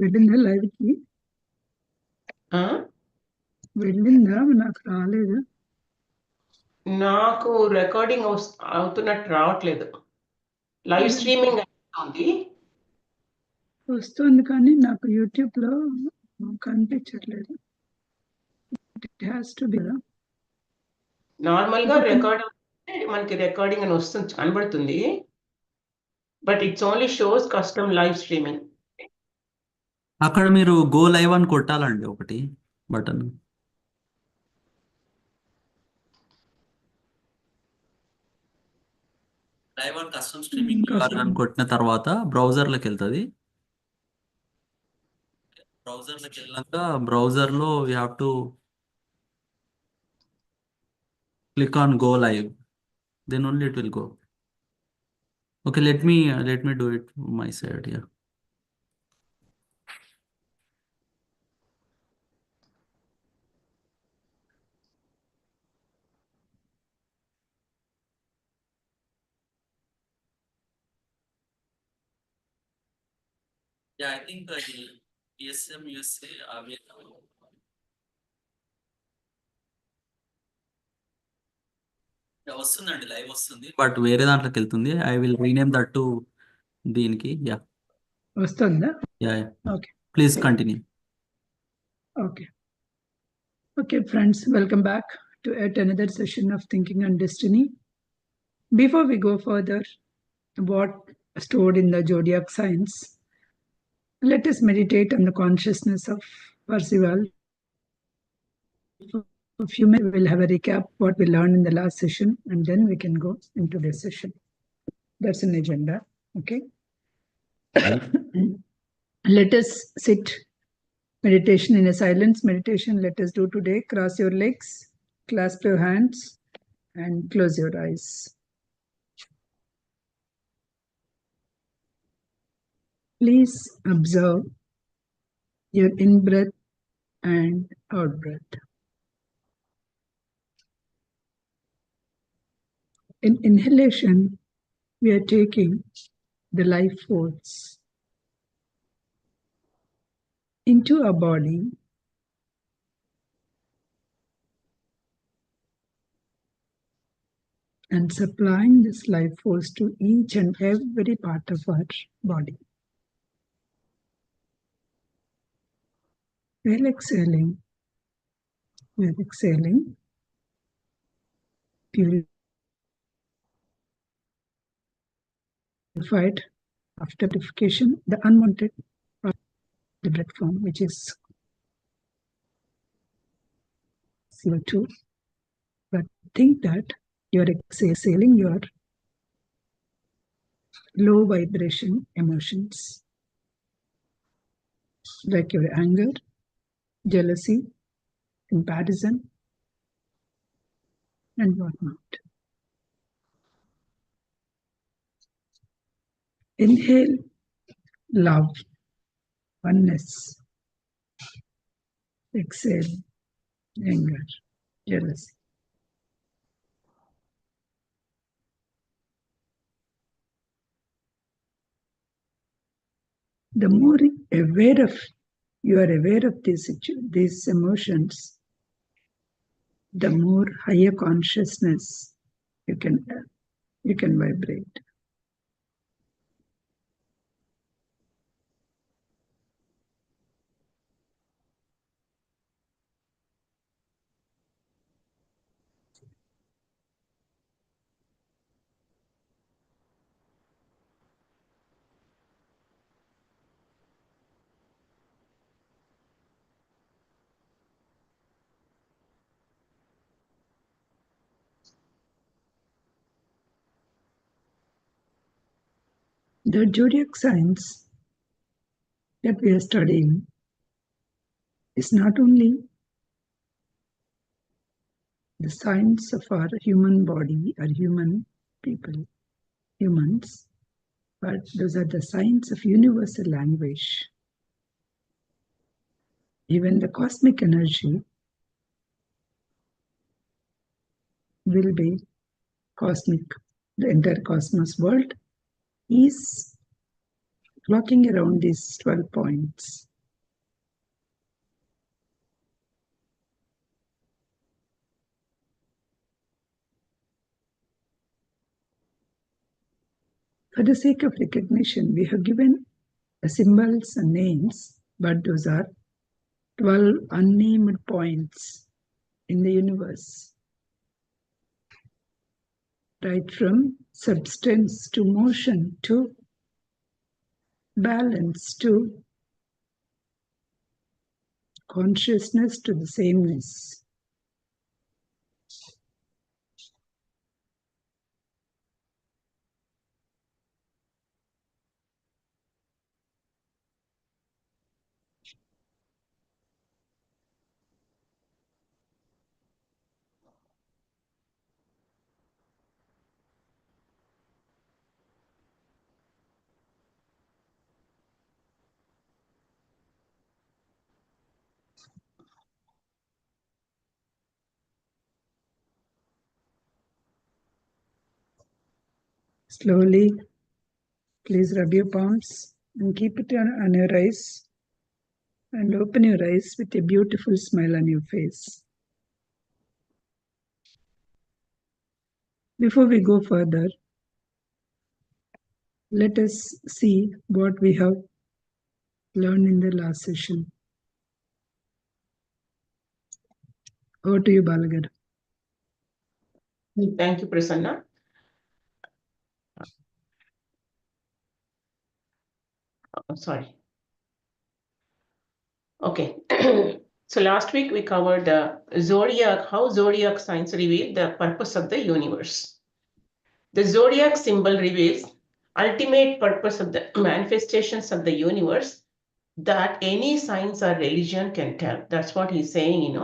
వెళ్ళిందా లైవ్ కి? వెళ్ళిందా? నాకు రాలేదు. నాకు రికార్డింగ్ అవుతున్నట్టు రావట్లేదు. లైవ్ స్ట్రీమింగ్ అవుతుంది. వస్తుంది కానీ నాకు యూట్యూబ్ లో కనిపించట్లేదు. ఇట్ హ్యాస్ టు బి కదా. నార్మల్ గా రికార్డ్ మనకి రికార్డింగ్ అని వస్తుంది, కనబడుతుంది. But it's only shows custom live streaming. అక్కడ మీరు గో లైవ్ అని కొట్టాలండి ఒకటి button. Live on custom streaming అని కొట్టిన తర్వాత బ్రౌజర్లోకి వెళ్తుంది. బ్రౌజర్లోకి వెళ్ళాక బ్రౌజర్లో you have to click on go live, then only it will go. Okay, let me do it my side. Yeah. Yeah, I think the PSSMUSA వస్తుందండి, లైవ్ వస్తుంది, బట్ వేరే దాంట్లోకి వెళ్తుంది. I will rename that to దీనికి. Yeah వస్తుందా? Yeah okay, please continue. Okay. Okay, friends, welcome back to yet another session of Thinking and Destiny. Before we go further, what stored in the Zodiac signs, let us meditate on the consciousness of Percival. A few minutes, we'll have a recap what we learned in the last session, and then we can go into this session. That's an agenda, okay? Let us sit. Meditation in a silence meditation. Let us do today. Cross your legs, clasp your hands, and close your eyes. Please observe your in-breath and out-breath. In inhalation, we are taking the life force into our body, and supplying this life force to each and every part of our body. While exhaling, we are exhaling purified after purification, the unwanted part of the breath form, which is CO2. But think that you are exhaling your low vibration emotions, like your anger, jealousy, comparison, and whatnot. Inhale love, oneness. Exhale anger, jealousy. The more aware of you are aware of these emotions, the more higher consciousness you can vibrate. The Zodiac signs that we are studying is not only the signs of our human body or human people, humans, but those are the signs of universal language. Even the cosmic energy will be cosmic. The entire cosmos world is clocking around these 12 points. For the sake of recognition, we have given symbols and names, but those are 12 unnamed points in the universe. Right from substance to motion to balance to consciousness to the sameness. Slowly, please rub your palms and keep it on your eyes and open your eyes with a beautiful smile on your face. Before we go further, let us see what we have learned in the last session. Over to you, Balagar. Thank you, Prasanna. Sorry. Okay. So last week we covered Zodiac, how Zodiac signs reveal the purpose of the universe. The Zodiac symbol reveals ultimate purpose of the manifestations of the universe that any science or religion can tell. That's what he's saying,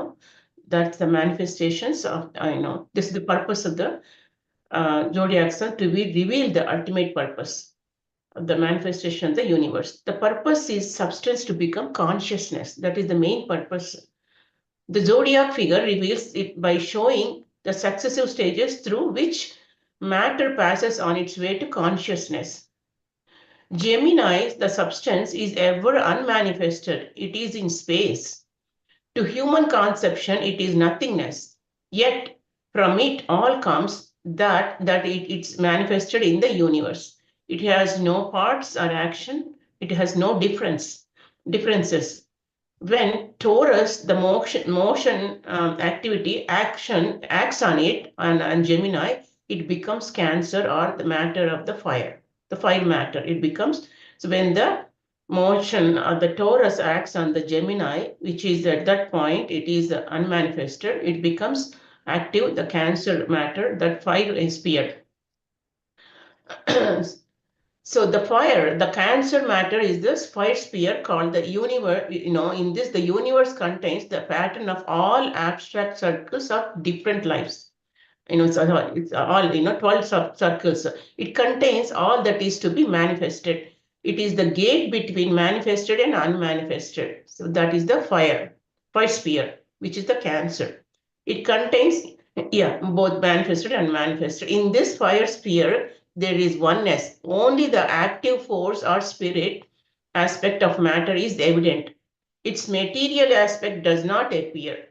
that's the manifestations of, this is the purpose of the Zodiac sign to reveal the ultimate purpose of the manifestation of the universe. The purpose is substance to become consciousness. That is the main purpose. The Zodiac figure reveals it by showing the successive stages through which matter passes on its way to consciousness. Gemini, the substance, is ever unmanifested. It is in space. To human conception, it is nothingness. Yet, from it all comes that it's manifested in the universe. It has no parts or action. It has no differences. When Taurus, the motion activity, action acts on it, and Gemini, it becomes Cancer or the matter of the fire matter. It becomes, so when the motion or the Taurus acts on the Gemini, which is at that point, it is unmanifested, it becomes active, the Cancer matter, that fire sphere. So the Cancer matter is this fire sphere called the universe. In this, the universe contains the pattern of all abstract circles of different lives. It's all 12 circles. It contains all that is to be manifested. It is the gate between manifested and unmanifested. So that is the fire sphere, which is the Cancer. It contains, both manifested and manifested. In this fire sphere, there is oneness. Only the active force or spirit aspect of matter is evident. Its material aspect does not appear.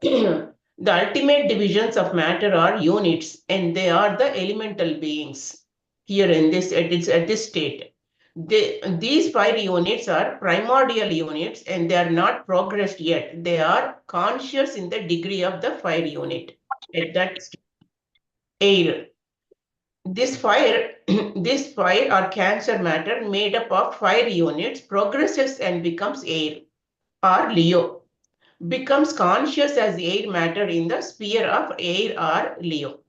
The ultimate divisions of matter are units, and they are the elemental beings here in this at this state. These 5 units are primordial units, and they are not progressed yet. They are conscious in the degree of the 5 unit at that air. This fire or Cancer matter made up of 5 units progresses and becomes air or Leo. Becomes conscious as air matter in the sphere of air or Leo.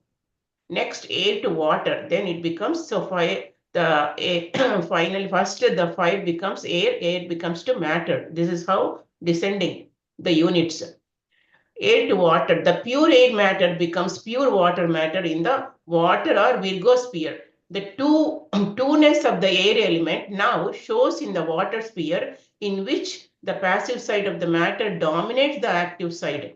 Next, air to water. Then it becomes, so fire, finally, first the fire becomes air becomes to matter. This is how descending the units. Air to water. The pure air matter becomes pure water matter in the water or Virgo sphere. The two-ness of the air element now shows in the water sphere, in which the passive side of the matter dominates the active side.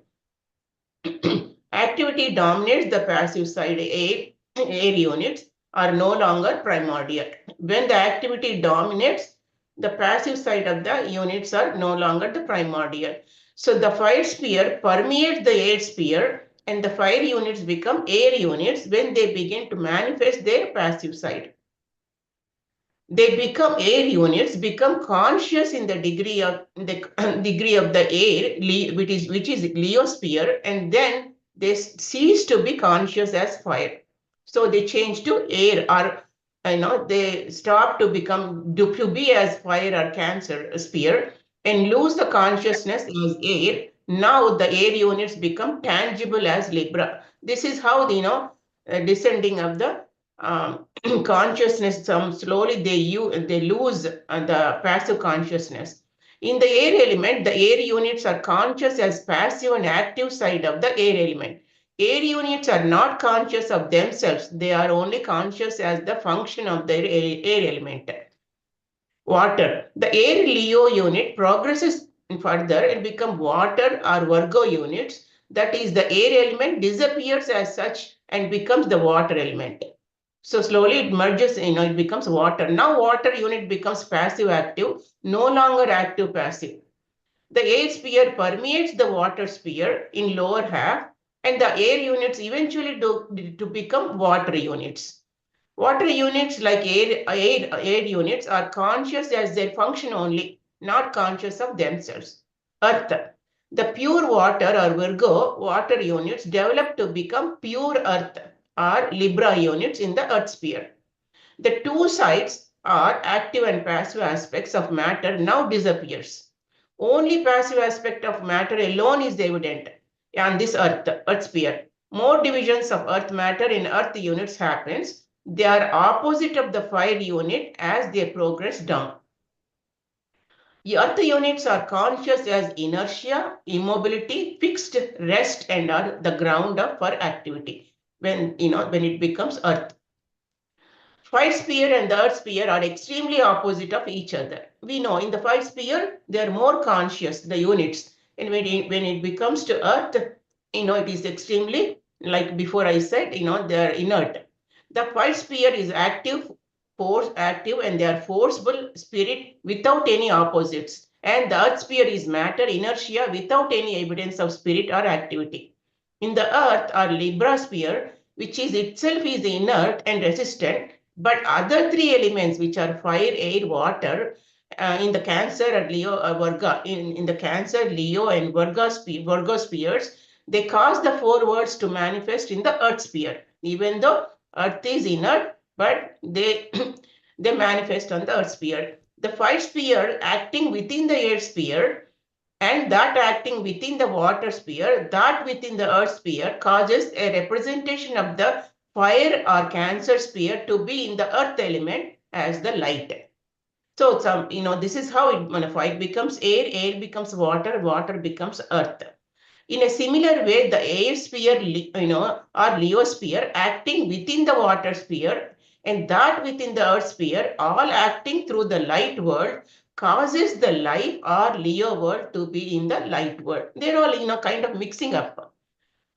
Activity dominates the passive side, air units. are no longer primordial. When the activity dominates, the passive side of the units are no longer the primordial. So the fire sphere permeates the air sphere and the fire units become air units when they begin to manifest their passive side. They become air units, become conscious in the degree of the degree of the air, which is leosphere, and then they cease to be conscious as fire. So they change to air, or they stop to be as fire or cancer sphere and lose the consciousness as air. Now the air units become tangible as Libra. This is how descending of the consciousness. Slowly they lose the passive consciousness. In the air element, the air units are conscious as passive and active side of the air element. Air units are not conscious of themselves. They are only conscious as the function of their air element. Water. The air Leo unit progresses further and become water or Virgo units. That is, the air element disappears as such and becomes the water element. So slowly it merges, it becomes water. Now water unit becomes passive active, no longer active passive. The air sphere permeates the water sphere in lower half, and the air units eventually to become water units. Water units like air units are conscious as their function only, not conscious of themselves. Earth. The pure water or Virgo water units develop to become pure earth or Libra units in the earth sphere. The two sides are active and passive aspects of matter now disappears. Only passive aspect of matter alone is evident on this earth sphere. More divisions of earth matter in earth units happens. They are opposite of the fire unit as they progress down. The earth units are conscious as inertia, immobility, fixed rest, and are the ground for activity when it becomes earth. Fire sphere and the earth sphere are extremely opposite of each other. We know in the fire sphere, they are more conscious, the units. And when it becomes to earth, it is extremely, like before I said, they are inert. The fire sphere is active, and they are forceful spirit without any opposites. And the earth sphere is matter, inertia, without any evidence of spirit or activity. In the earth or Libra sphere, which is itself is inert and resistant, but other three elements, which are fire, air, water, in the Cancer and Leo, Virgo, in the Cancer, Leo, and Virgo spheres, they cause the four worlds to manifest in the Earth sphere. Even though Earth is inert, but they they manifest on the Earth sphere. The fire sphere acting within the air sphere and that acting within the water sphere, that within the earth sphere causes a representation of the fire or Cancer sphere to be in the earth element as the light. So this is how it becomes air becomes water, water becomes earth. In a similar way, the air sphere, or leosphere acting within the water sphere and that within the earth sphere, all acting through the light world, causes the life or Leo world to be in the light world. They're all, kind of mixing up,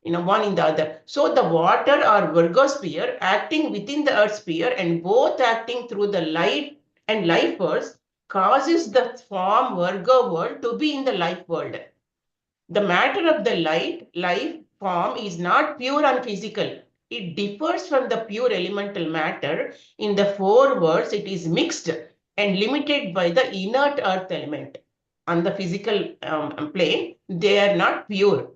one in the other. So the water or Virgo sphere acting within the earth sphere and both acting through the light and life worlds causes the form Virgo world to be in the life world. The matter of the life form is not pure and physical. It differs from the pure elemental matter. In the four worlds, it is mixed and limited by the inert earth element. On the physical plane, they are not pure.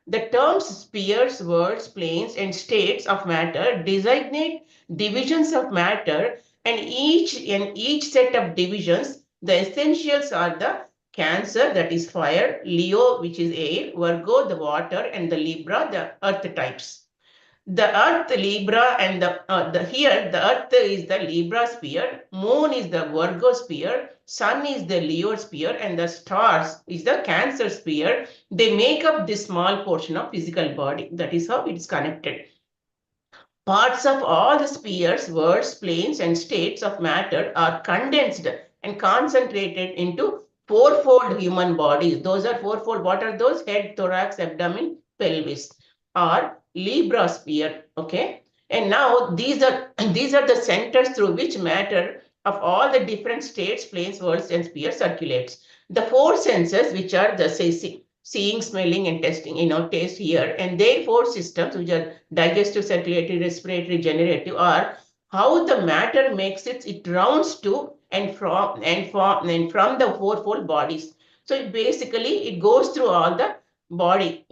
The terms spheres, worlds, planes, and states of matter designate divisions of matter, and each set of divisions, the essentials are the Cancer, that is fire, Leo, which is air, Virgo, the water, and the Libra, the earth types. The earth, Libra, and the earth is the Libra sphere, moon is the Virgo sphere, sun is the Leo sphere, and the stars is the Cancer sphere. They make up this small portion of physical body. That is how it's connected. Parts of all the spheres, worlds, planes, and states of matter are condensed and concentrated into fourfold human bodies. Those are fourfold. What are those? Head, thorax, abdomen, pelvis, or Libra sphere. Okay. And now these are the centers through which matter of all the different states, planes, worlds, and spheres circulates. The four senses, which are the seeing, smelling, and testing, taste here, and their four systems, which are digestive, circulatory, respiratory, generative, are how the matter makes it rounds to and from the fourfold bodies. So it goes through all the body.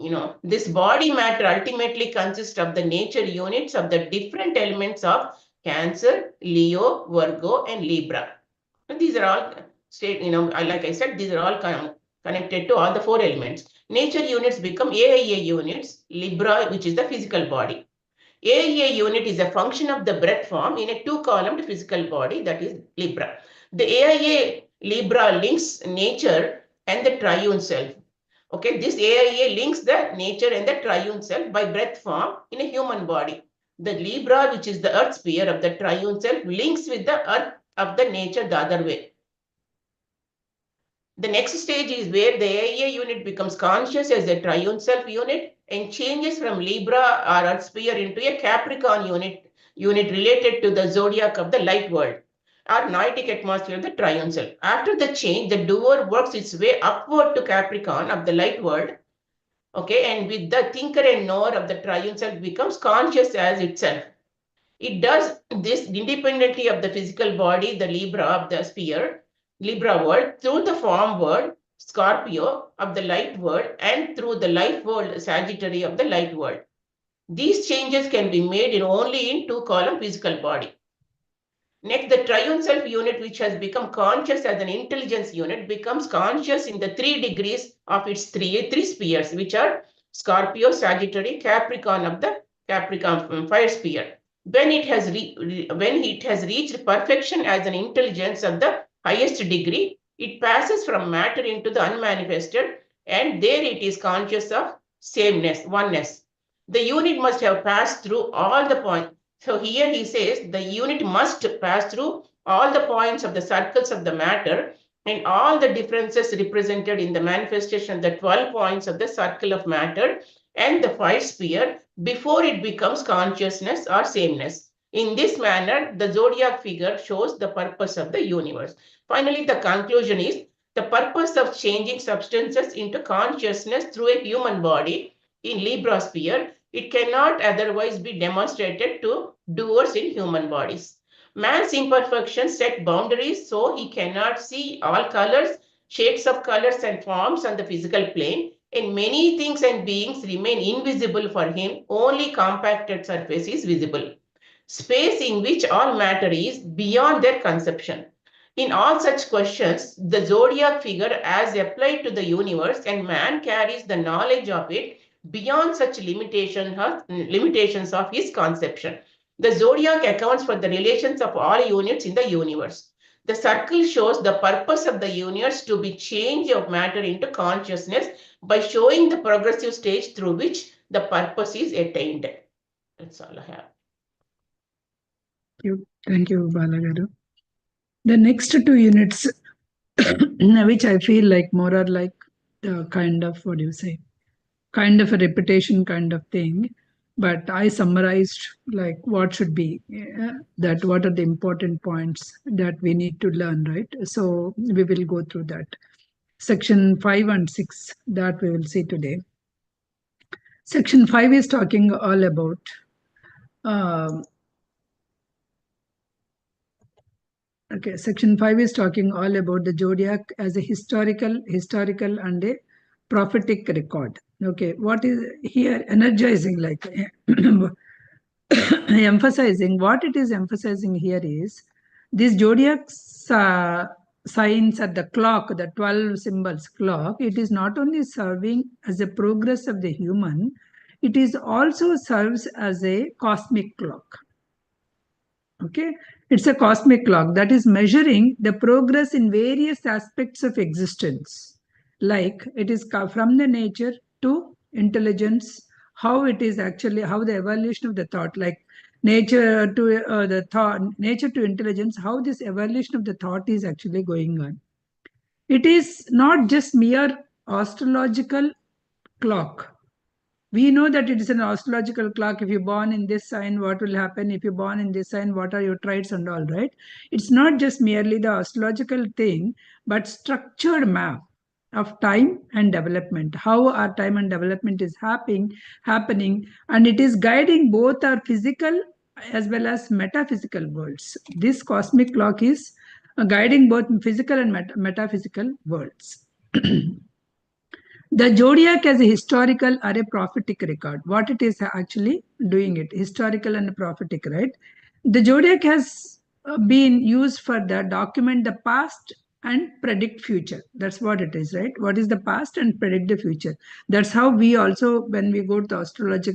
This body matter ultimately consists of the nature units of the different elements of Cancer, Leo, Virgo, and Libra. And these are all like I said, these are all connected to all the four elements. Nature units become AIA units, Libra, which is the physical body. AIA unit is a function of the breath form in a two-columned physical body, that is Libra. The AIA Libra links nature and the triune self. Okay, this AIA links the nature and the triune self by breath form in a human body. The Libra, which is the earth sphere of the triune self, links with the earth of the nature the other way. The next stage is where the AIA unit becomes conscious as a triune self unit and changes from Libra or earth sphere into a Capricorn unit related to the zodiac of the light world or noetic atmosphere of the triune self. After the change, the doer works its way upward to Capricorn of the light world. Okay, and with the thinker and knower of the triune self becomes conscious as itself. It does this independently of the physical body, the Libra of the sphere, Libra world, through the form world, Scorpio of the light world, and through the life world, Sagittarius of the light world. These changes can be made only in two-column physical body. Next, the triune self unit, which has become conscious as an intelligence unit, becomes conscious in the 3 degrees of its three spheres, which are Scorpio, Sagittarius, Capricorn of the Capricorn fire sphere. When it has reached perfection as an intelligence of the highest degree, it passes from matter into the unmanifested, and there it is conscious of sameness, oneness. The unit must have passed through all the points. So here he says the unit must pass through all the points of the circles of the matter and all the differences represented in the manifestation of the 12 points of the circle of matter and the 5 sphere before it becomes consciousness or sameness. In this manner, the zodiac figure shows the purpose of the universe. Finally, the conclusion is the purpose of changing substances into consciousness through a human body in Libra sphere. It cannot otherwise be demonstrated to doers in human bodies. Man's imperfections set boundaries, so he cannot see all colors, shades of colors and forms on the physical plane, and many things and beings remain invisible for him. Only compacted surface is visible. Space in which all matter is beyond their conception. In all such questions, the zodiac figure as applied to the universe and man carries the knowledge of it beyond such limitations of his conception. The zodiac accounts for the relations of all units in the universe. The circle shows the purpose of the universe to be change of matter into consciousness by showing the progressive stage through which the purpose is attained. That's all I have. Thank you, Balagaru. The next 2 units, which I feel like more are like the kind of, what do you say, kind of a repetition kind of thing, but I summarized like what should be that what are the important points that we need to learn, right? So we will go through that. Section 5 and 6 that we will see today. Section 5 is talking all about Section 5 is talking all about the zodiac as a historical and a prophetic record. Okay, what is here energizing, like emphasizing, what it is emphasizing here is this zodiac signs at the clock, the 12 symbols clock, it is not only serving as a progress of the human, it is also serves as a cosmic clock. Okay, it's a cosmic clock that is measuring the progress in various aspects of existence. Like it is from the nature to intelligence, how it is actually, how the evolution of the thought, like nature to the thought, nature to intelligence, how this evolution of the thought is actually going on. It is not just mere astrological clock. We know that it is an astrological clock. If you're born in this sign, what will happen? If you're born in this sign, what are your traits and all, right? It's not just merely the astrological thing, but structured map of time and development, how our time and development is happening, and it is guiding both our physical as well as metaphysical worlds. This cosmic clock is guiding both physical and metaphysical worlds. The zodiac as a historical or a prophetic record. What it is actually doing it, historical and prophetic, right? The zodiac has been used for the document the past and predict future. That's what it is, right? What is the past and predict the future. That's how we also, when we go to astrology,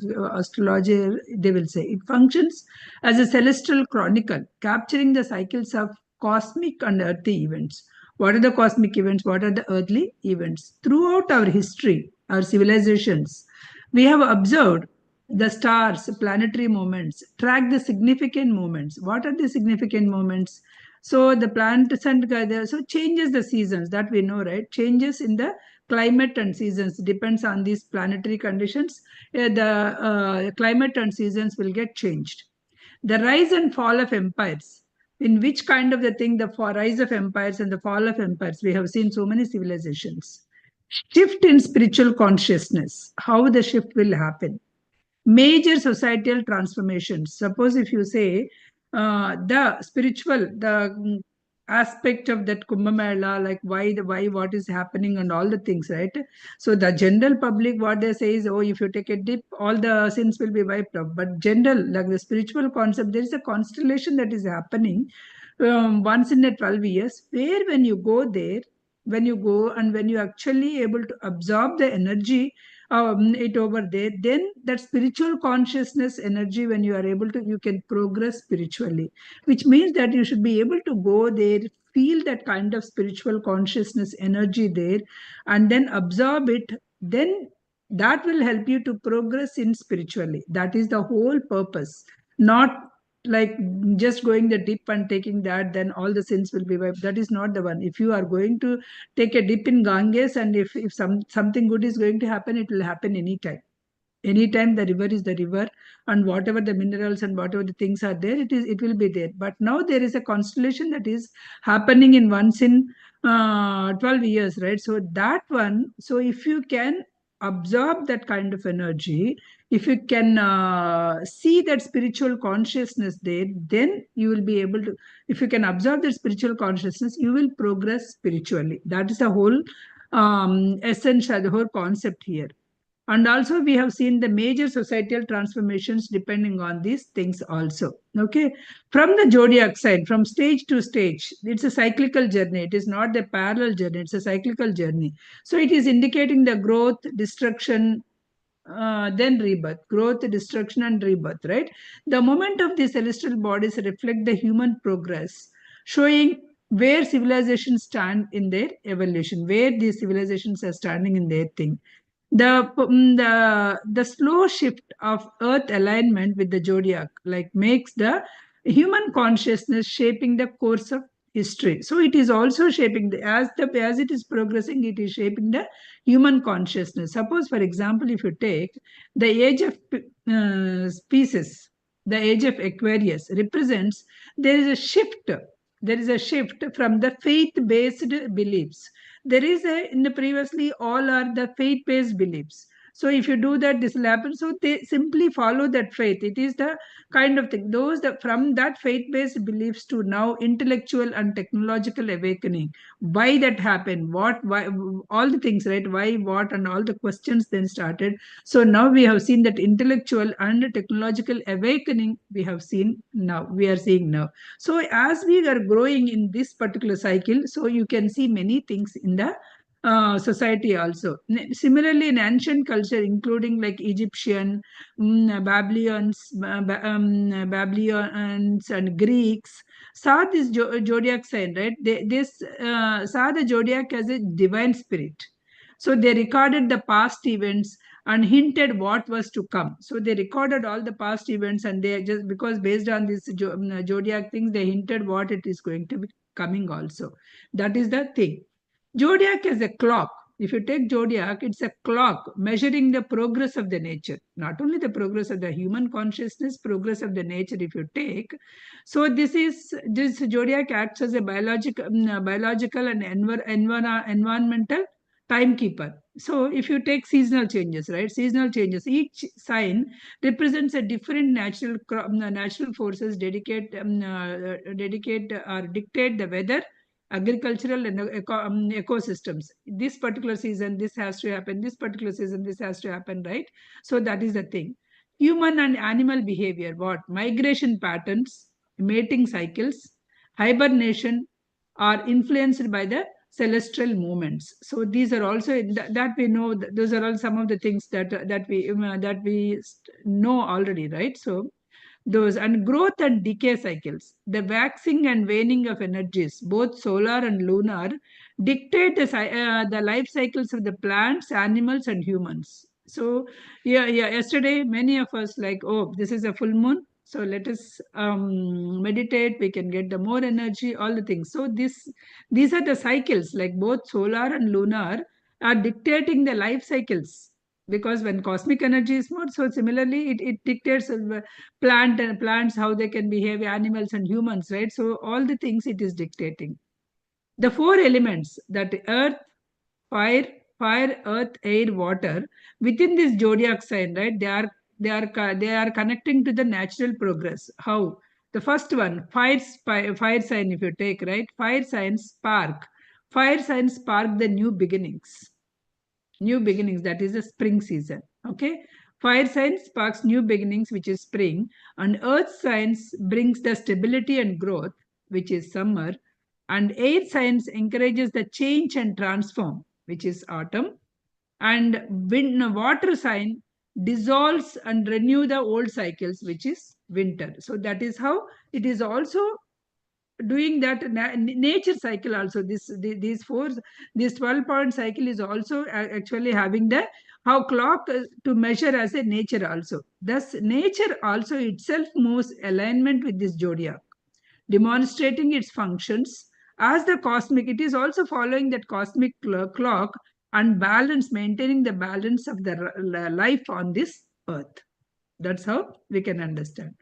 they will say it functions as a celestial chronicle, capturing the cycles of cosmic and earthly events. What are the cosmic events? What are the earthly events? Throughout our history, our civilizations, we have observed the stars, planetary movements, track the significant moments. What are the significant moments? So the planets and so changes the seasons, that we know, right? Changes in the climate and seasons depends on these planetary conditions. The climate and seasons will get changed. The rise and fall of empires. In which kind of the thing, the rise of empires and the fall of empires, we have seen so many civilizations. Shift in spiritual consciousness, how the shift will happen. Major societal transformations. Suppose if you say the spiritual, the aspect of that Kumbh Mela, like why, what is happening and all the things, right? So the general public, what they say is, oh, if you take a dip, all the sins will be wiped off. But general, like the spiritual concept, there is a constellation that is happening once in a 12 years, where when you go there, when you go and when you actually able to absorb the energy it over there, then that spiritual consciousness energy, when you are able to, you can progress spiritually, which means that you should be able to go there, feel that kind of spiritual consciousness energy there, and then absorb it. Then that will help you to progress in spiritually. That is the whole purpose, not like just going the dip and taking that, then all the sins will be wiped. That is not the one. If you are going to take a dip in Ganges, and if something good is going to happen, it will happen anytime. Anytime the river is the river, and whatever the minerals and whatever the things are there, it will be there. But now there is a constellation that is happening in once in 12 years, right? So that one, so if you can absorb that kind of energy, if you can see that spiritual consciousness there, then you will be able to, if you can absorb that spiritual consciousness, you will progress spiritually. That is the whole essential, the whole concept here. And also we have seen the major societal transformations depending on these things also. Okay, from the zodiac side, from stage to stage, it's a cyclical journey. It is not a parallel journey, it's a cyclical journey. So it is indicating the growth, destruction, then rebirth, growth, destruction, and rebirth, right? The moment of the celestial bodies reflect the human progress, showing where civilizations stand in their evolution, where these civilizations are standing in their thing. The slow shift of earth alignment with the zodiac like makes the human consciousness shaping the course of history. So it is also shaping as it is progressing, it is shaping the human consciousness. Suppose for example, if you take the age of Pisces, the age of Aquarius represents, there is a shift, there is a shift from the faith based beliefs. There is a, in the previously all are the faith based beliefs. So if you do that, this will happen. So they simply follow that faith. It is the kind of thing, those that from that faith based beliefs to now intellectual and technological awakening. Why that happened, what, why, all the things, right? Why, what, and all the questions then started. So now we have seen that intellectual and technological awakening, we have seen now, we are seeing now. So as we are growing in this particular cycle, so you can see many things in the society also. Similarly, in ancient culture, including like Egyptian, Babylonians and Greeks, saw this zodiac sign, right? This saw the zodiac as a divine spirit. So they recorded the past events and hinted what was to come. So they recorded all the past events, and they just, because based on this zodiac things, they hinted what it is going to be coming also. That is the thing. Zodiac as a clock If you take zodiac, it's a clock measuring the progress of the nature, not only the progress of the human consciousness, progress of the nature. If you take, so this zodiac acts as a biological and environmental timekeeper. So if you take seasonal changes, right? Seasonal changes, each sign represents a different natural forces dedicate or dictate the weather, agricultural and ecosystems. This particular season this has to happen, this particular season this has to happen, right? So that is the thing. Human and animal behavior, what migration patterns, mating cycles, hibernation are influenced by the celestial movements. So these are also that we know, those are all some of the things that we know already, right? So those, and growth and decay cycles, the waxing and waning of energies, both solar and lunar, dictate the life cycles of the plants, animals, and humans. So yeah, yesterday many of us like, oh, this is a full moon, so let us meditate, we can get the more energy, all the things. So these are the cycles, like both solar and lunar are dictating the life cycles, because when cosmic energy is more, so similarly it dictates plants, how they can behave, animals and humans, right? So all the things it is dictating. The four elements, that earth, fire, earth, air, water, within this zodiac sign, right? They are connecting to the natural progress. How? The first one, fire sign. If you take, right, fire signs spark. Fire signs spark the new beginnings. New beginnings, that is the spring season. Okay. Fire signs sparks new beginnings, which is spring, and earth signs brings the stability and growth, which is summer, and air signs encourages the change and transform, which is autumn, and water sign dissolves and renew the old cycles, which is winter. So that is how it is also doing that nature cycle also. This 12-point cycle is also actually having the how clock to measure as a nature also. Thus nature also itself moves alignment with this zodiac, demonstrating its functions as the cosmic. It is also following that cosmic clock and balance, maintaining the balance of the life on this earth. That's how we can understand.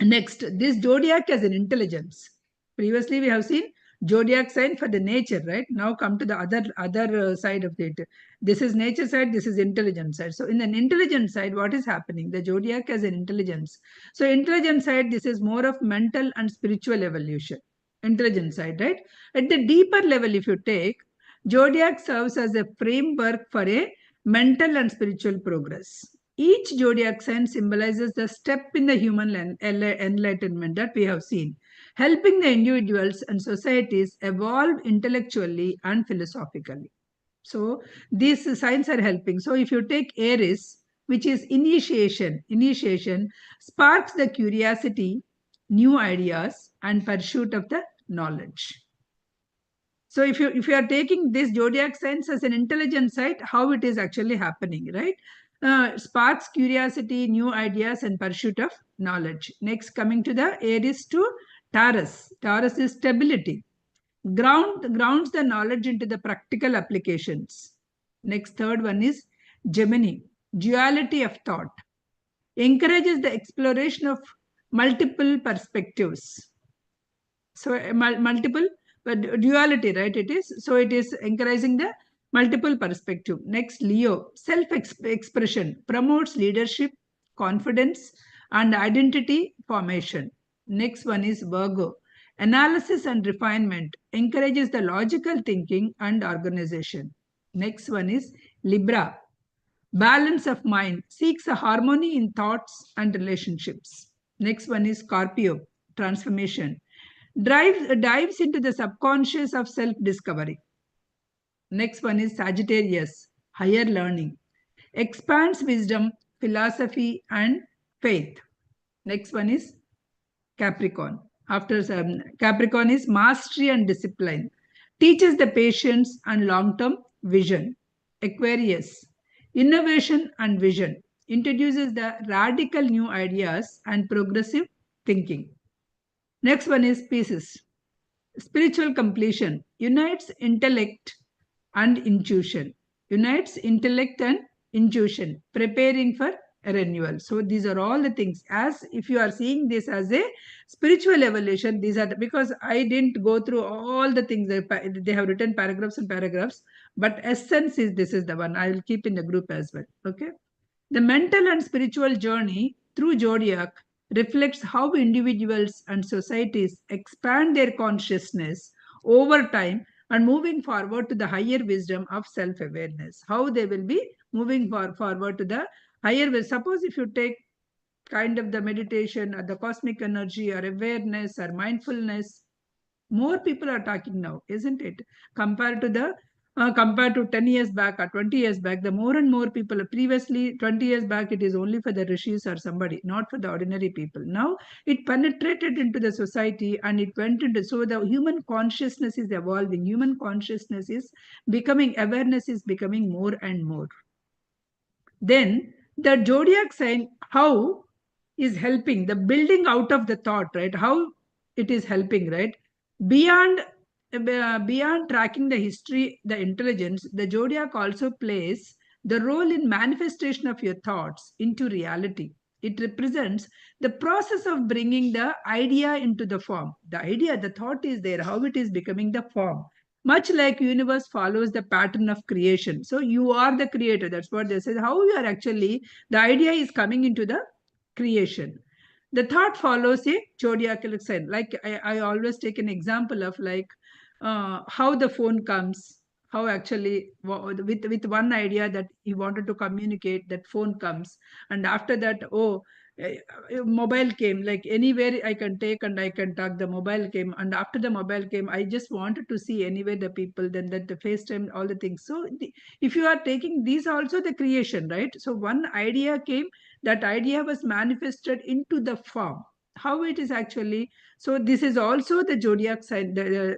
Next, this zodiac as an intelligence. Previously, we have seen zodiac sign for the nature, right? Now come to the other side of it. This is nature side, this is intelligence side. So in an intelligence side, what is happening? The zodiac as an intelligence. So intelligence side, this is more of mental and spiritual evolution. Intelligence side, right? At the deeper level, if you take, zodiac serves as a framework for a mental and spiritual progress. Each zodiac sign symbolizes the step in the human enlightenment that we have seen, helping the individuals and societies evolve intellectually and philosophically. So these signs are helping. So if you take Aries, which is initiation sparks the curiosity, new ideas, and pursuit of the knowledge. So if you are taking this zodiac signs as an intelligent side, how it is actually happening, right? Sparks curiosity, new ideas, and pursuit of knowledge. Next, coming to the Aries to Taurus. Taurus is stability. Grounds the knowledge into the practical applications. Next, third one is Gemini. Duality of thought. Encourages the exploration of multiple perspectives. So multiple, but duality, right? It is. So it is encouraging the multiple perspective. Next, Leo, self-expression, promotes leadership, confidence, and identity formation. Next one is Virgo, analysis and refinement, encourages the logical thinking and organization. Next one is Libra, balance of mind, seeks a harmony in thoughts and relationships. Next one is Scorpio, transformation, dives into the subconscious of self-discovery. Next one is Sagittarius, higher learning, expands wisdom, philosophy, and faith. Next one is Capricorn. After Capricorn is mastery and discipline, teaches the patience and long-term vision. Aquarius, innovation and vision, introduces the radical new ideas and progressive thinking. Next one is Pisces, spiritual completion, unites intellect, and intuition. Unites intellect and intuition, preparing for renewal. So these are all the things. As if you are seeing this as a spiritual evolution, these are because I didn't go through all the things. They have written paragraphs and paragraphs, but essence is this is the one I will keep in the group as well. Okay. The mental and spiritual journey through Zodiac reflects how individuals and societies expand their consciousness over time and moving forward to the higher wisdom of self-awareness. How they will be moving forward to the higher wisdom. Suppose if you take kind of the meditation or the cosmic energy or awareness or mindfulness, more people are talking now, isn't it? Compared to 10 years back or 20 years back, the more and more people, previously 20 years back it is only for the rishis or somebody, not for the ordinary people. Now it penetrated into the society and it went into, so the human consciousness is evolving, human consciousness is becoming, awareness is becoming more and more. Then the zodiac sign, how is helping the building out of the thought, right? How it is helping, right? Beyond tracking the history, the intelligence, the zodiac also plays the role in manifestation of your thoughts into reality. It represents the process of bringing the idea into the form. The idea, the thought is there, how it is becoming the form. Much like universe follows the pattern of creation. So you are the creator. That's what they say. How you are actually, the idea is coming into the creation. The thought follows a zodiacal sign. Like I always take an example of like how the phone comes, how actually with one idea that he wanted to communicate, that phone comes, and after that, mobile came, like anywhere I can take and I can talk. The mobile came, and after the mobile came, I just wanted to see anywhere the people, then that the FaceTime, all the things. So if you are taking these also the creation, right? So one idea came, that idea was manifested into the form. How it is actually, so this is also the zodiac sign,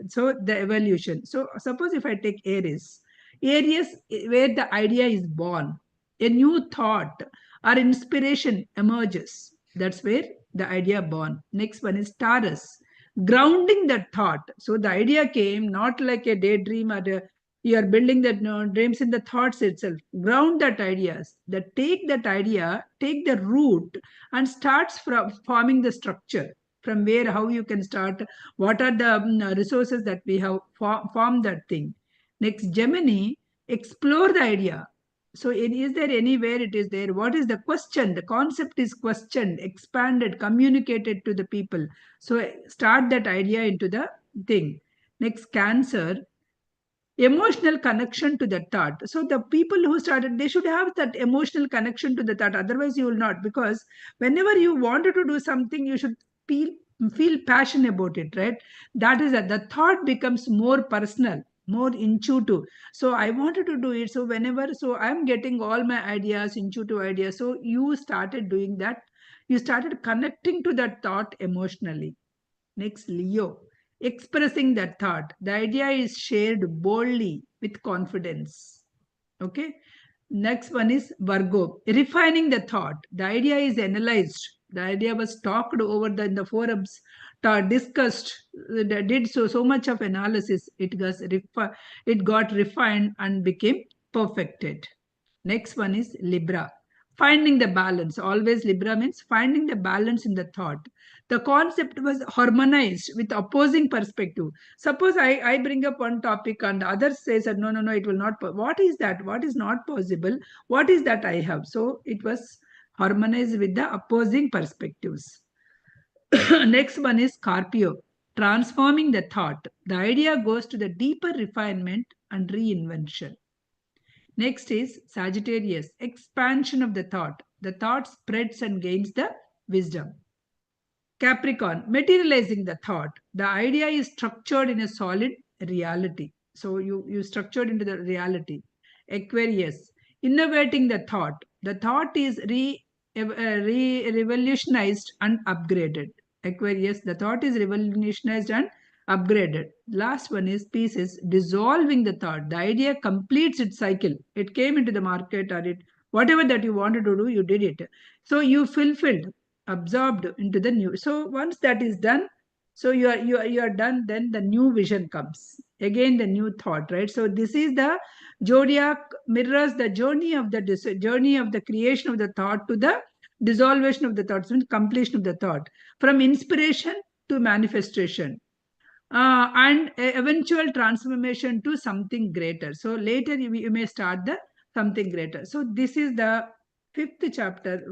so the evolution. So suppose if I take Aries, where the idea is born, a new thought or inspiration emerges. That's where the idea born. Next one is Taurus, grounding that thought. So the idea came not like a daydream or you are building that dreams in the thoughts itself. Ground that ideas, that take that idea, take the root and starts from forming the structure, from where how you can start, what are the resources that we have formed that thing. Next, Gemini, explore the idea. So is there anywhere it is there? What is the question? The concept is questioned, expanded, communicated to the people. So start that idea into the thing. Next, Cancer, emotional connection to the thought. So the people who started, they should have that emotional connection to the thought. Otherwise, you will not. Because whenever you wanted to do something, you should feel passion about it, right? That is that the thought becomes more personal, more intuitive. So I wanted to do it. So whenever, so I'm getting all my ideas, intuitive ideas. So you started doing that. You started connecting to that thought emotionally. Next, Leo, expressing that thought. The idea is shared boldly with confidence. Okay. Next one is Virgo, refining the thought. The idea is analyzed. The idea was talked over in the forums, discussed, did so much of analysis. It got refined and became perfected. Next one is Libra, finding the balance. Always Libra means finding the balance in the thought. The concept was harmonized with opposing perspective. Suppose I bring up one topic and others says that no, it will not. What is that? What is not possible? What is that I have? So it was harmonized with the opposing perspectives. Next one is Scorpio, transforming the thought. The idea goes to the deeper refinement and reinvention. Next is Sagittarius, expansion of the thought. The thought spreads and gains the wisdom. Capricorn, materializing the thought. The idea is structured in a solid reality. So you structured into the reality. Aquarius, innovating the thought. The thought is revolutionized and upgraded. Aquarius, the thought is revolutionized and upgraded. Last one is Pisces, dissolving the thought. The idea completes its cycle. It came into the market, or it whatever that you wanted to do, you did it. So you fulfilled, absorbed into the new. So once that is done, So you are done, then the new vision comes. Again, the new thought, right? So this is the zodiac mirrors the journey of the creation of the thought to the dissolution of the thoughts, means completion of the thought, from inspiration to manifestation, and eventual transformation to something greater. So later you may start the something greater. So this is the fifth chapter,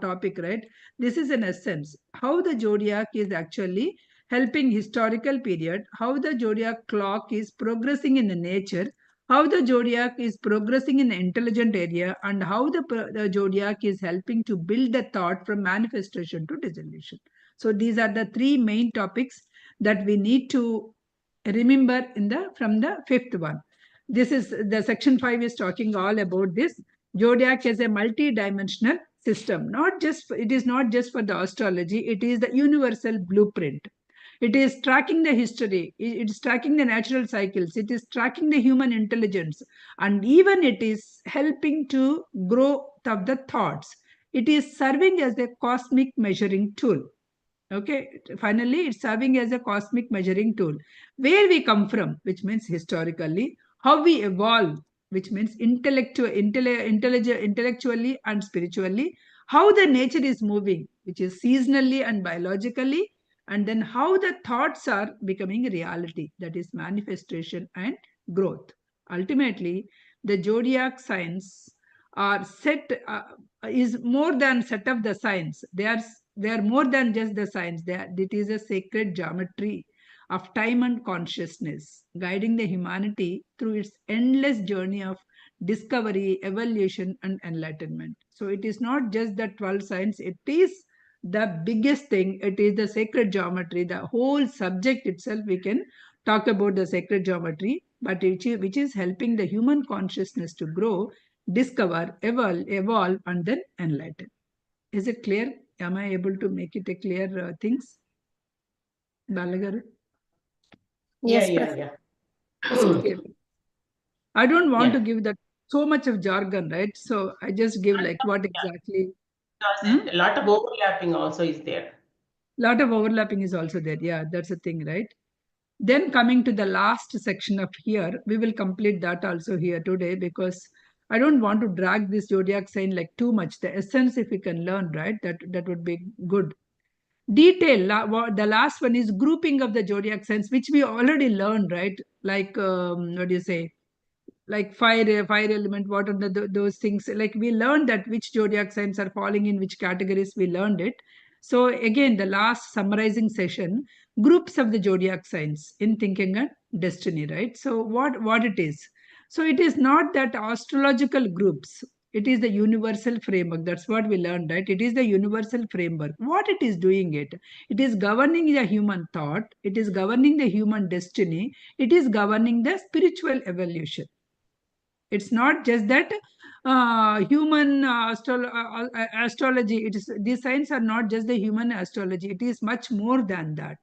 topic, right? This is in essence how the zodiac is actually helping historical period, how the zodiac clock is progressing in the nature, how the zodiac is progressing in the intelligent area, and how the zodiac is helping to build the thought from manifestation to dissolution. So these are the three main topics that we need to remember in the from the fifth one. This is the section 5 is talking all about this zodiac as a multi-dimensional system. It is not just for the astrology, it is the universal blueprint. It is tracking the history, it is tracking the natural cycles, it is tracking the human intelligence, and even it is helping to grow of the thoughts. It is serving as a cosmic measuring tool. Okay, finally it's serving as a cosmic measuring tool. Where we come from, which means historically, how we evolve, which means intellectually and spiritually, how the nature is moving, which is seasonally and biologically, and then how the thoughts are becoming reality, that is manifestation and growth. Ultimately, the zodiac signs are is more than set of the signs. They are more than just the signs. It is a sacred geometry of time and consciousness, guiding the humanity through its endless journey of discovery, evolution, and enlightenment. So it is not just the 12 signs, it is the biggest thing. It is the sacred geometry, the whole subject itself. We can talk about the sacred geometry, but which is helping the human consciousness to grow, discover, evolve, and then enlighten. Is it clear? Am I able to make it a clear things? Balagaru? Yeah, Yes, yeah, yeah. Okay. I don't want Yeah. to give that so much of jargon, right? So I just give like what exactly. A lot of overlapping also is there. Lot of overlapping is also there. Yeah, that's a thing, right? Then coming to the last section of here, we will complete that also here today, because I don't want to drag this zodiac sign like too much. The essence, if we can learn, right, that would be good. Detail, the last one is grouping of the zodiac signs, which we already learned, right? Like, what do you say? Like fire element, what are those things? Like we learned that which zodiac signs are falling in which categories, we learned it. So again, the last summarizing session, groups of the zodiac signs in thinking and destiny, right? So what it is? So it is not that astrological groups, it is the universal framework. That's what we learned, right? It is the universal framework. What it is doing, it is governing the human thought, it is governing the human destiny, it is governing the spiritual evolution. It's not just that human astrology. It is, these signs are not just the human astrology. It is much more than that.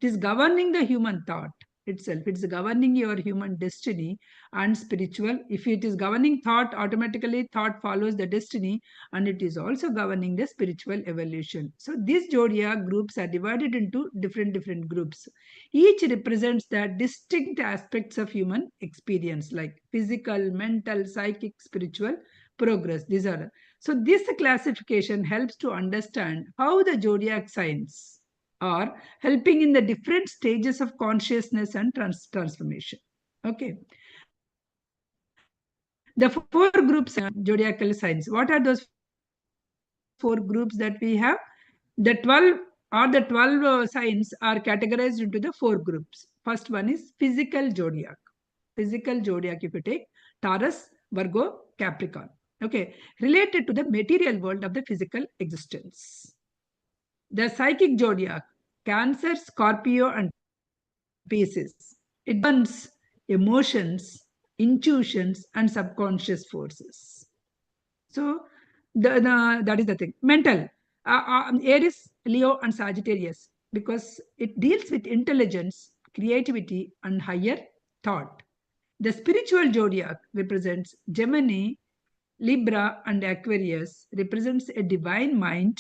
It is governing the human thought itself. It's governing your human destiny and spiritual. If it is governing thought, automatically thought follows the destiny, and it is also governing the spiritual evolution. So these zodiac groups are divided into different groups. Each represents the distinct aspects of human experience, like physical, mental, psychic, spiritual progress. These are so. This classification helps to understand how the zodiac signs are helping in the different stages of consciousness and transformation. Okay. The four groups zodiacal signs. What are those four groups that we have? The 12 signs are categorized into the four groups. First one is physical zodiac. Physical zodiac, if you take Taurus, Virgo, Capricorn. Okay, related to the material world of the physical existence. The psychic zodiac, Cancer, Scorpio, and Pisces. It governs emotions, intuitions, and subconscious forces. So that is the thing. Mental, Aries, Leo, and Sagittarius, because it deals with intelligence, creativity, and higher thought. The spiritual zodiac represents Gemini, Libra, and Aquarius, represents a divine mind,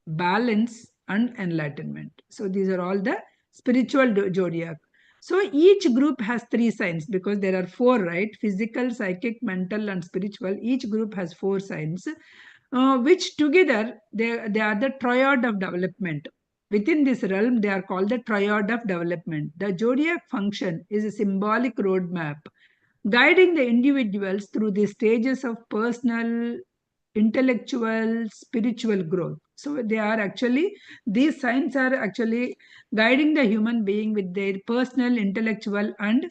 balance, and enlightenment. So these are all the spiritual zodiac. So each group has 3 signs because there are 4, right? Physical, psychic, mental, and spiritual. Each group has 4 signs, which together they are the triad of development. Within this realm, they are called the triad of development. The zodiac function is a symbolic roadmap guiding the individuals through the stages of personal, intellectual, spiritual growth. So they are actually, these signs are actually guiding the human being with their personal, intellectual, and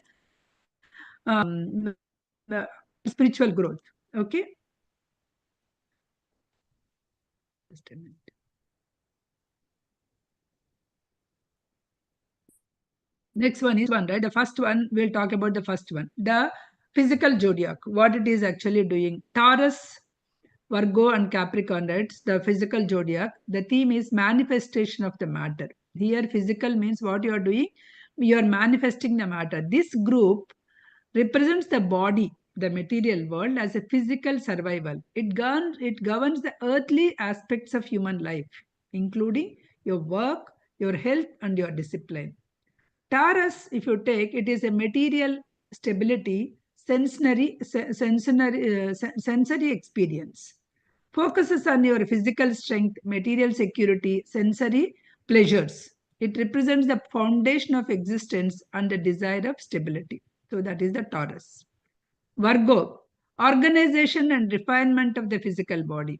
spiritual growth. Okay. Just a minute. Next one is one, right? The first one, we'll talk about the first one. The physical zodiac, what it is actually doing. Taurus, Virgo, and Capricorn, right? The physical zodiac. The theme is manifestation of the matter. Here, physical means what you are doing. You are manifesting the matter. This group represents the body, the material world, as a physical survival. It governs the earthly aspects of human life, including your work, your health, and your discipline. Taurus, if you take, it is a material stability, sensory experience. Focuses on your physical strength, material security, sensory pleasures. It represents the foundation of existence and the desire of stability. So that is the Taurus. Virgo, organization and refinement of the physical body.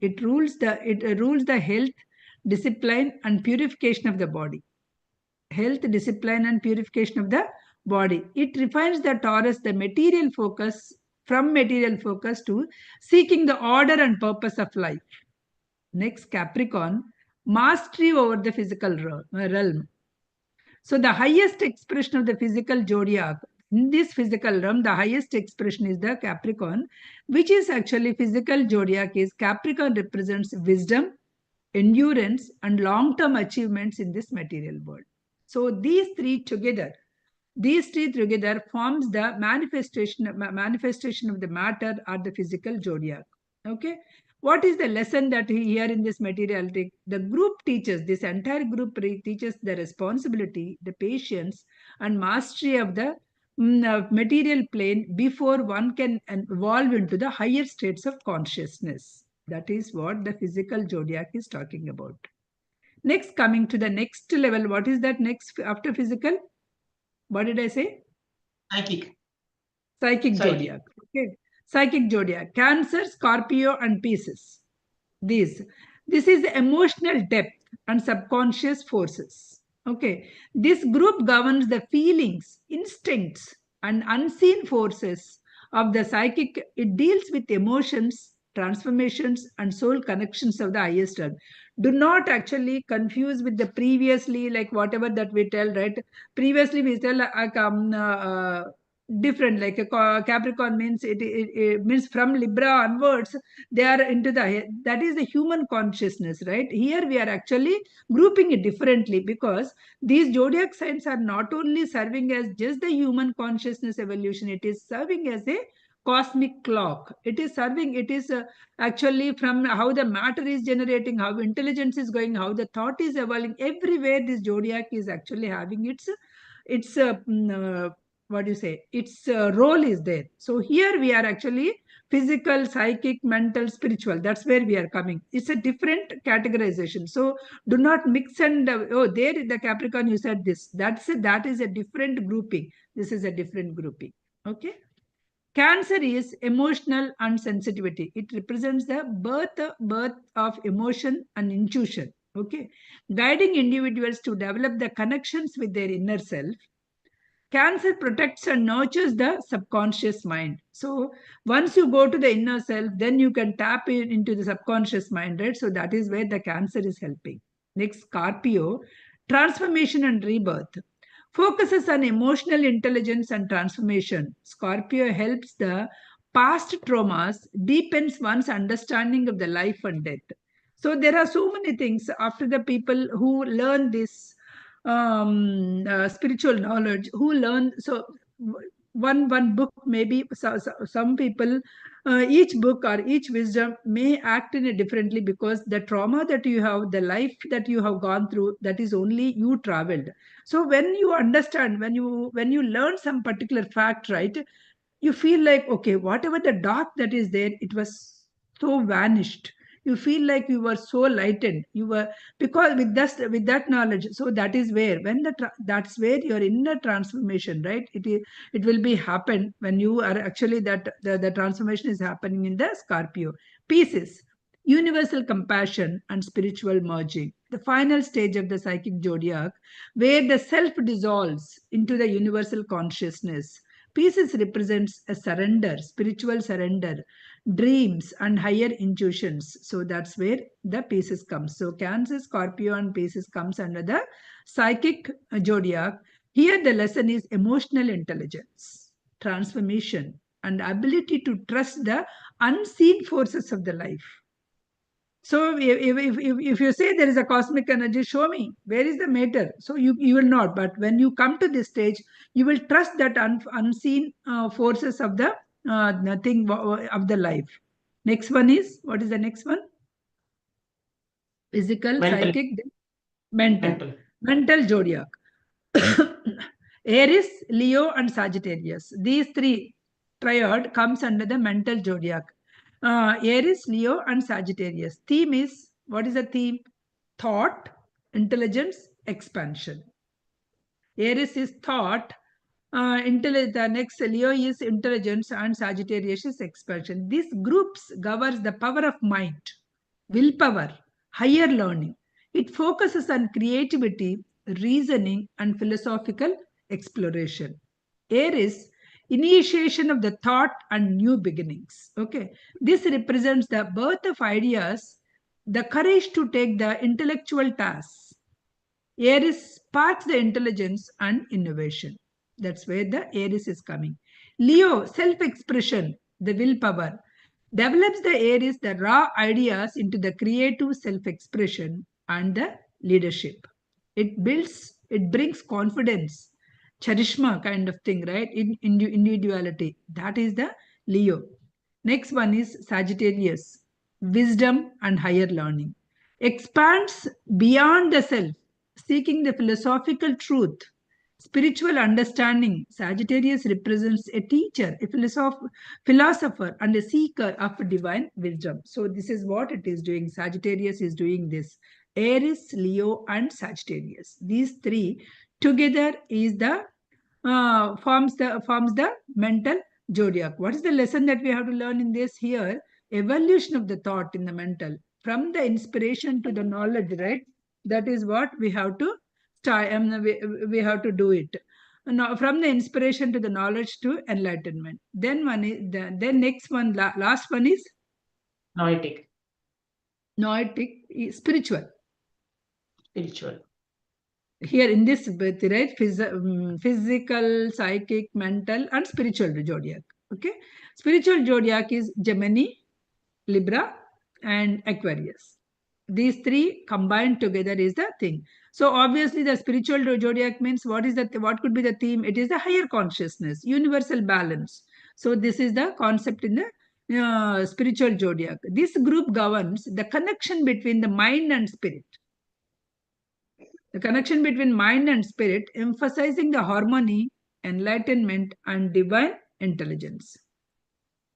It rules the health, discipline, and purification of the body. Health, discipline, and purification of the body. It refines the Taurus, the material focus, from material focus to seeking the order and purpose of life. Next, Capricorn, mastery over the physical realm. So the highest expression of the physical zodiac, in this physical realm, the highest expression is the Capricorn, which is actually physical zodiac is Capricorn represents wisdom, endurance, and long-term achievements in this material world. So these three together forms the manifestation of the matter or the physical zodiac. Okay. What is the lesson that here in this materiality? The group teaches, this entire group teaches the responsibility, the patience, and mastery of the material plane before one can evolve into the higher states of consciousness. That is what the physical zodiac is talking about. Next, coming to the next level, what is that next after physical? What did I say? Psychic. Psychic zodiac. Okay. Psychic zodiac. Cancer, Scorpio, and Pisces. This is emotional depth and subconscious forces. Okay. This group governs the feelings, instincts, and unseen forces of the psychic. It deals with emotions, transformations, and soul connections of the highest realm. Do not actually confuse with the previously, like whatever that we tell, right? Previously we tell different, like a Capricorn means it means from Libra onwards they are into that is the human consciousness, right? Here we are actually grouping it differently because these zodiac signs are not only serving as just the human consciousness evolution, it is serving as a cosmic clock. It is serving, it is actually from how the matter is generating, how intelligence is going, how the thought is evolving. Everywhere this zodiac is actually having its what do you say, its role is there. So here we are actually physical, psychic, mental, spiritual. That's where we are coming. It's a different categorization. So do not mix and oh, there the Capricorn you said this. That is a different grouping. This is a different grouping. Okay. Cancer is emotional and sensitivity. It represents the birth of emotion and intuition. Okay, guiding individuals to develop the connections with their inner self. Cancer protects and nurtures the subconscious mind. So once you go to the inner self, then you can tap into the subconscious mind, right? So that is where the Cancer is helping. Next, Scorpio, transformation and rebirth. Focuses on emotional intelligence and transformation. Scorpio helps the past traumas, deepens one's understanding of the life and death. So there are so many things after the people who learn this spiritual knowledge, who learn. So one book, maybe some people, each book or each wisdom may act in a differently, because the trauma that you have, the life that you have gone through, that is only you traveled. So when you understand, when you learn some particular fact, right, you feel like, okay, whatever the dark that is there, it was so vanished. You feel like you were so lightened, you were, because with that knowledge. So that is where, when that's where your inner transformation, right, it will be happen when you are actually, that the transformation is happening in the Scorpio. Pieces: universal compassion and spiritual merging, the final stage of the psychic zodiac, where the self dissolves into the universal consciousness. Pieces represents a surrender, spiritual surrender, dreams and higher intuitions. So that's where the Pieces comes. So Cancer, Scorpio and Pieces comes under the psychic zodiac. Here the lesson is emotional intelligence, transformation, and ability to trust the unseen forces of the life. So if you say there is a cosmic energy, show me where is the matter. So you will not. But when you come to this stage, you will trust that unseen forces of the nothing of the life. Next one is, what is the next one? Physical, Mental. psychic, mental. Mental. Mental zodiac. Aries, Leo, and Sagittarius. These three triad comes under the mental zodiac. Aries, Leo, and Sagittarius. Theme is, what is the theme? Thought, intelligence, expansion. Aries is thought, the next Leo is intelligence, and Sagittarius is expansion. These groups governs the power of mind, willpower, higher learning. It focuses on creativity, reasoning, and philosophical exploration. Aries, initiation of the thought and new beginnings. Okay, this represents the birth of ideas, the courage to take the intellectual tasks. Aries sparks the intelligence and innovation. That's where the Aries is coming. Leo, self-expression, the willpower, develops the Aries the raw ideas into the creative self-expression and the leadership. It brings confidence, charisma kind of thing, right? In individuality. That is the Leo. Next one is Sagittarius, wisdom and higher learning. Expands beyond the self, seeking the philosophical truth, spiritual understanding. Sagittarius represents a teacher, a philosopher, and a seeker of divine wisdom. So this is what it is doing. Sagittarius is doing this. Aries, Leo, and Sagittarius. These three together is the forms the mental zodiac. What is the lesson that we have to learn in this here? Evolution of the thought in the mental, from the inspiration to the knowledge, right? That is what we have to start. We have to do it. Now, from the inspiration to the knowledge to enlightenment. Then one is then next one, last one is Noetic. noetic, spiritual. Spiritual. Here in this birth, right? Physical, psychic, mental, and spiritual zodiac. Okay, spiritual zodiac is Gemini, Libra, and Aquarius. These three combined together is the thing. So obviously, the spiritual zodiac means, what is that? What could be the theme? It is the higher consciousness, universal balance. So this is the concept in the spiritual zodiac. This group governs the connection between the mind and spirit. The connection between mind and spirit, emphasizing the harmony, enlightenment, and divine intelligence.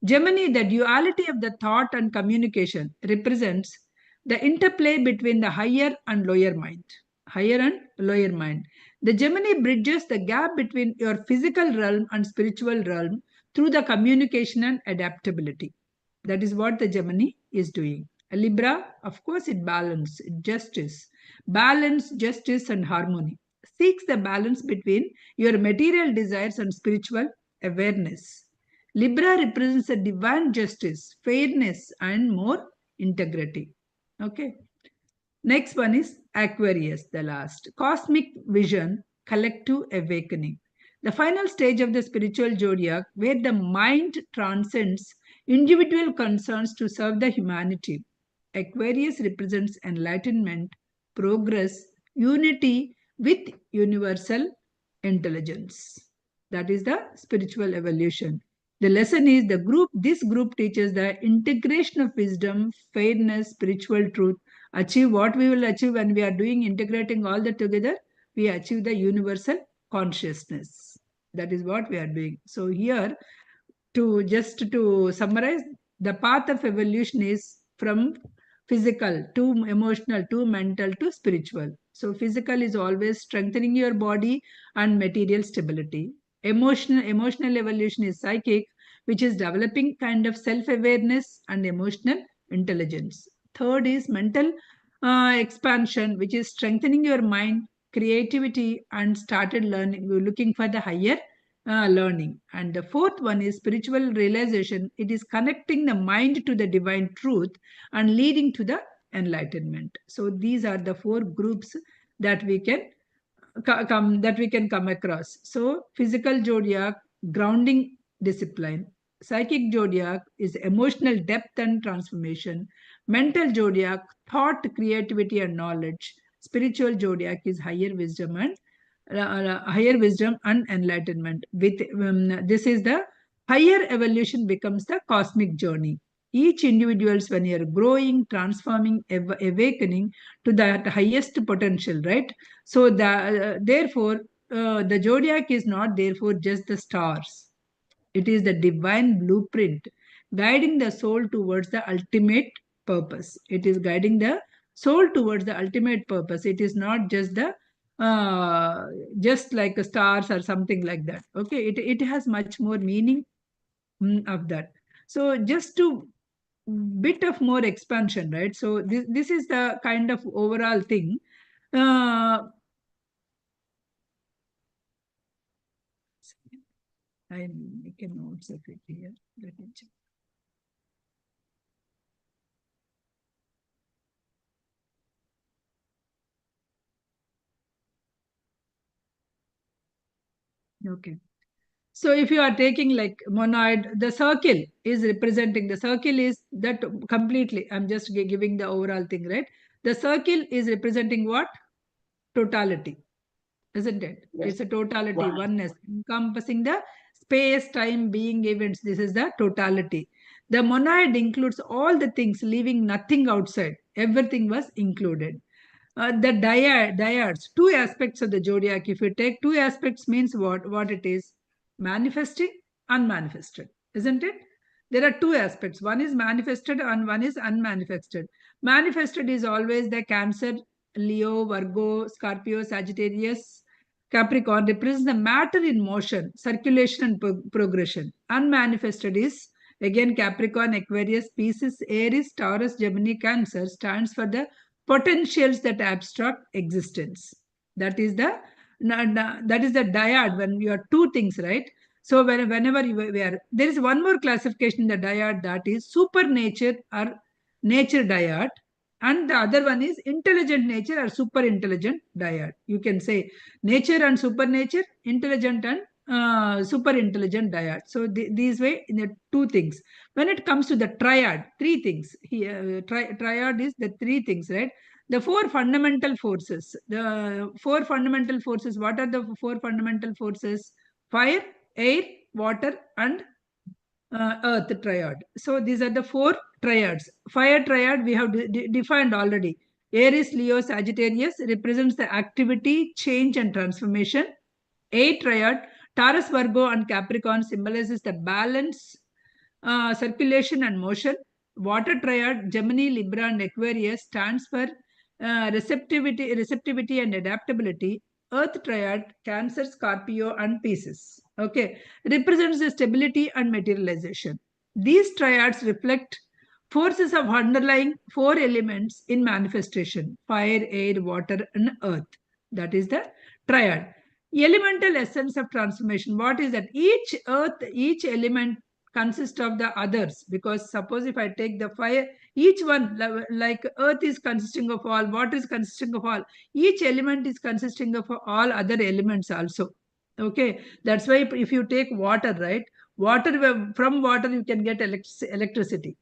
Gemini, the duality of the thought and communication, represents the interplay between the higher and lower mind. Higher and lower mind. The Gemini bridges the gap between your physical realm and spiritual realm through the communication and adaptability. That is what the Gemini is doing. A Libra, of course, it balance, justice, and harmony. Seeks the balance between your material desires and spiritual awareness. Libra represents a divine justice, fairness, and more integrity. Okay. Next one is Aquarius, the last. Cosmic vision, collective awakening. The final stage of the spiritual zodiac, where the mind transcends individual concerns to serve the humanity. Aquarius represents enlightenment, progress, unity with universal intelligence. That is the spiritual evolution. The lesson is this group teaches the integration of wisdom, fairness, spiritual truth. Achieve what we will achieve when we are doing integrating all that together, we achieve the universal consciousness. That is what we are doing. So here, to summarize, the path of evolution is from physical to emotional to mental to spiritual. So physical is always strengthening your body and material stability. Emotional evolution is psychic, which is developing kind of self-awareness and emotional intelligence. Third is mental expansion, which is strengthening your mind, creativity, and started learning, looking for the higher learning. And the fourth one is spiritual realization. It is connecting the mind to the divine truth and leading to the enlightenment. So these are the four groups that we can come across. So physical zodiac, grounding discipline. Psychic zodiac is emotional depth and transformation. Mental zodiac, thought, creativity, and knowledge. Spiritual zodiac is higher wisdom and enlightenment. With this is the higher evolution becomes the cosmic journey. Each individuals, when you're growing, transforming, awakening to that highest potential, right? So therefore, the zodiac is not therefore just the stars. It is the divine blueprint guiding the soul towards the ultimate purpose. It is guiding the soul towards the ultimate purpose. It is not uh, just like a stars or something like that. Okay, it has much more meaning of that. So just to bit of more expansion, right? So this is the kind of overall thing. I make a notes of it here. Let me check. Okay. So if you are taking like monoid, the circle is representing, the circle is that completely, I'm just giving the overall thing, right? The circle is representing what? Totality, isn't it? Yes. It's a totality, Wow. oneness, encompassing the space, time, being, events. This is the totality. The monoid includes all the things, leaving nothing outside. Everything was included. The dyads, two aspects of the zodiac. If you take two aspects, means what it is? Manifesting, unmanifested, isn't it? There are two aspects. One is manifested and one is unmanifested. Manifested is always the Cancer, Leo, Virgo, Scorpio, Sagittarius, Capricorn represents the matter in motion, circulation, and progression. Unmanifested is again Capricorn, Aquarius, Pisces, Aries, Taurus, Gemini, Cancer stands for the potentials that abstract existence. That is the dyad when you are two things, right? So whenever we are, there is one more classification in the dyad, that is supernature or nature dyad, and the other one is intelligent nature or super intelligent dyad. You can say nature and supernature, intelligent and super intelligent dyad. So these way in the two things. When it comes to the triad, three things here. Triad is the three things, right? The four fundamental forces. The four fundamental forces. What are the four fundamental forces? Fire, air, water, and earth triad. So these are the four triads. Fire triad we have defined already. Aries, Leo, Sagittarius represents the activity, change, and transformation. Air triad, Taurus, Virgo, and Capricorn symbolizes the balance, circulation, and motion. Water triad, Gemini, Libra, and Aquarius stands for receptivity and adaptability. Earth triad, Cancer, Scorpio, and Pisces. Okay, represents the stability and materialization. These triads reflect forces of underlying four elements in manifestation: fire, air, water, and earth. That is the triad. Elemental essence of transformation. What is that? Each element consists of the others, because suppose if I take the fire, each one, like earth is consisting of all, water is consisting of all, each element is consisting of all other elements also. Okay, that's why if you take water, right, from water you can get electricity.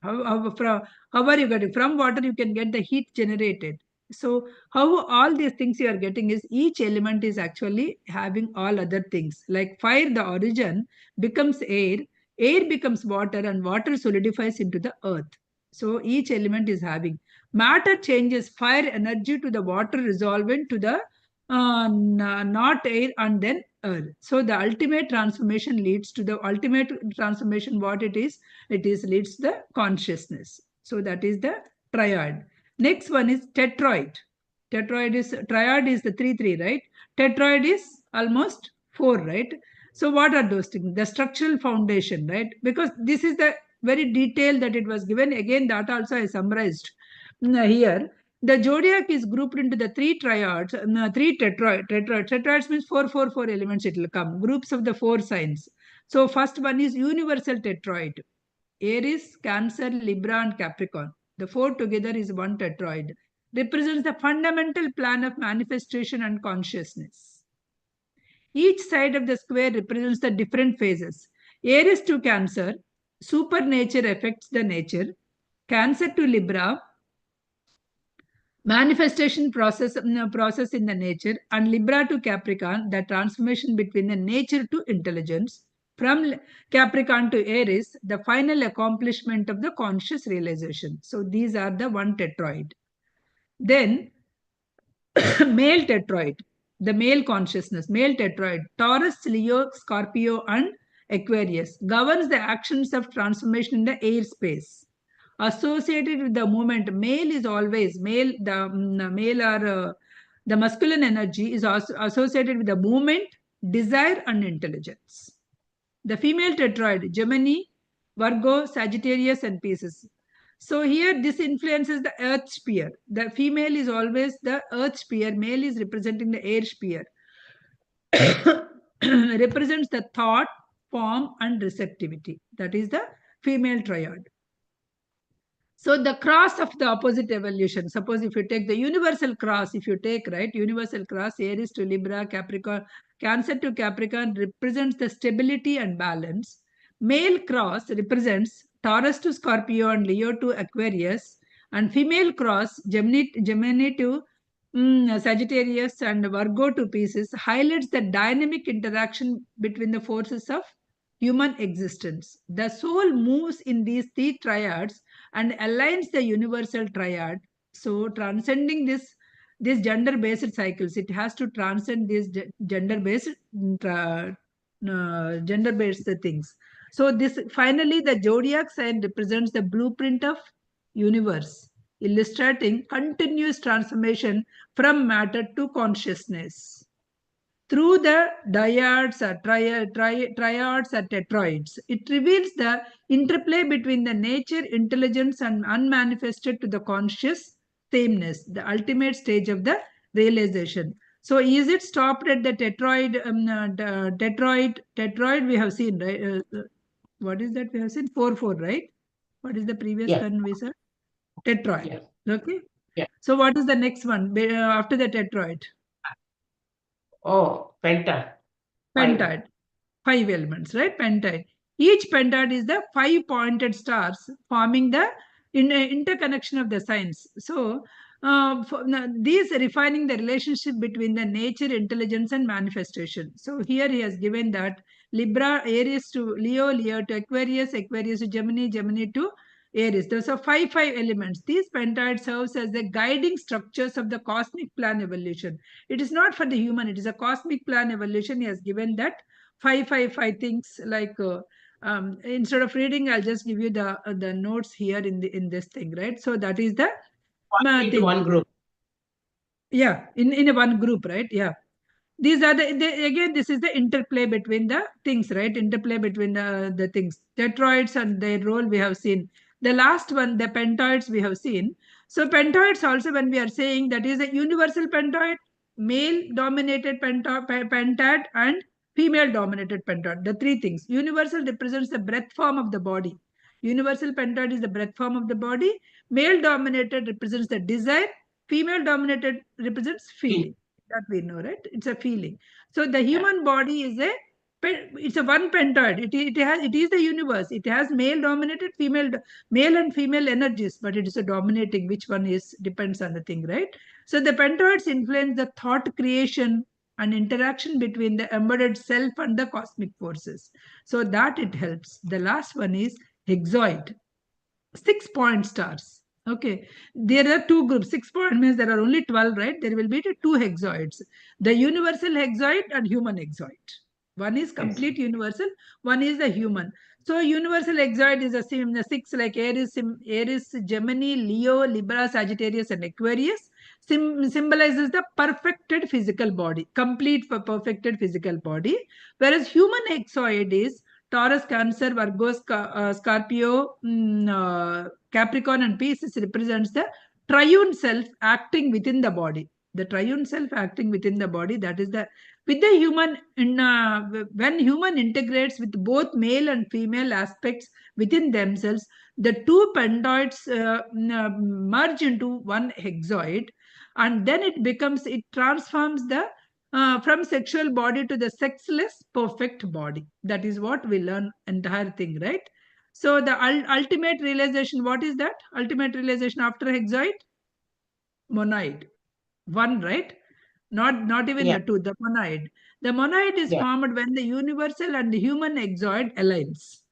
How are you getting? From water you can get the heat generated. So how all these things you are getting is each element is actually having all other things. Like fire, the origin becomes air, air becomes water, and water solidifies into the earth. So each element is having matter changes fire energy to the water resolvent to the not air and then earth. So the ultimate transformation leads to the ultimate transformation. What it is leads to the consciousness. So that is the triad. Next one is tetroid. Triad is the 3 3, right? Tetroid is almost 4, right? So what are those things? The structural foundation, right? Because this is the very detail that it was given. Again, that also I summarized here. The zodiac is grouped into the 3 triads, three tetroids means 4 elements. It will come groups of the 4 signs. So first one is universal tetroid. Aries, Cancer, Libra, and Capricorn. The 4 together is one tetroid. Represents the fundamental plan of manifestation and consciousness. Each side of the square represents the different phases. Aries to Cancer, supernature affects the nature. Cancer to Libra, manifestation process in the nature. And Libra to Capricorn, the transformation between the nature to intelligence. From Capricorn to Aries, the final accomplishment of the conscious realization. So these are the one tetroid. Then male tetroid, the male consciousness, male tetroid, Taurus, Leo, Scorpio, and Aquarius, governs the actions of transformation in the airspace. Associated with the movement, male is always male. The male or the masculine energy is also associated with the movement, desire, and intelligence. The female tetroid, Gemini, Virgo, Sagittarius, and Pisces. So here this influences the earth sphere. The female is always the earth sphere, male is representing the air sphere. Represents the thought, form, and receptivity. That is the female triad. So the cross of the opposite evolution. Suppose if you take the universal cross, if you take, right, universal cross, Aries to Libra, Capricorn, Cancer to Capricorn represents the stability and balance. Male cross represents Taurus to Scorpio and Leo to Aquarius. And female cross, Gemini to Sagittarius and Virgo to Pisces, highlights the dynamic interaction between the forces of human existence. The soul moves in these 3 triads and aligns the universal triad. So transcending these gender-based cycles, it has to transcend these gender-based things. So this finally the zodiac sign represents the blueprint of universe, illustrating continuous transformation from matter to consciousness. Through the dyads or triads or tetroids, it reveals the interplay between the nature, intelligence, and unmanifested to the conscious sameness, the ultimate stage of the realization. So, is it stopped at the tetroid? Tetroid we have seen, right? What is that we have seen? 4 4, right? What is the previous one we said? Tetroid. Yeah. Okay. Yeah. So, what is the next one after the tetroid? Oh, pentad. Pentad. 5 elements, right? Pentad. Each pentad is the 5 pointed stars forming the interconnection of the signs. So, these refining the relationship between the nature, intelligence, and manifestation. So, here he has given that Libra, Aries to Leo, Leo to Aquarius, Aquarius to Gemini, Gemini to Aries. Those are 5 elements. These pentad serves as the guiding structures of the cosmic plan evolution. It is not for the human, it is a cosmic plan evolution. He has given that 5 things like instead of reading, I'll just give you the notes here in this thing, right? So that is the Into one group. Yeah, in a one group, right? Yeah. These are again, this is the interplay between the things, right? Interplay between the things. Tetroids and their role we have seen. The last one, the pentoids we have seen. So pentoids also, when we are saying that is a universal pentoid, male dominated pentad and female dominated pentad. The 3 things. Universal represents the breath form of the body. Universal pentad is the breath form of the body. Male dominated represents the desire. Female dominated represents feeling. That we know, right? It's a feeling. So the human body is a It's a one pentoid. It is the universe. It has male dominated, male and female energies, but it is a dominating. Which one is depends on the thing, right? So the pentoids influence the thought creation and interaction between the embedded self and the cosmic forces. So that it helps. The last one is hexoid, 6 point stars. Okay, there are two groups. 6 point means there are only 12, right? There will be two hexoids, the universal hexoid and human hexoid. One is complete universal, one is the human. So universal hexoid is the six, like Aries, Gemini, Leo, Libra, Sagittarius, and Aquarius. Symbolizes the perfected physical body, complete for perfected physical body. Whereas human hexoid is Taurus, Cancer, Virgo, Scorpio, Capricorn, and Pisces represents the triune self acting within the body. The triune self acting within the body, that is the with the human when human integrates with both male and female aspects within themselves, the two pentoids merge into one hexoid, and then it transforms the from sexual body to the sexless perfect body. That is what we learn entire thing, right? So the ultimate realization, what is that ultimate realization after hexoid? Monoid, one, right? Not even Yeah. the two, the monoid. The monoid is Yeah. formed when the universal and the human hexoid aligns.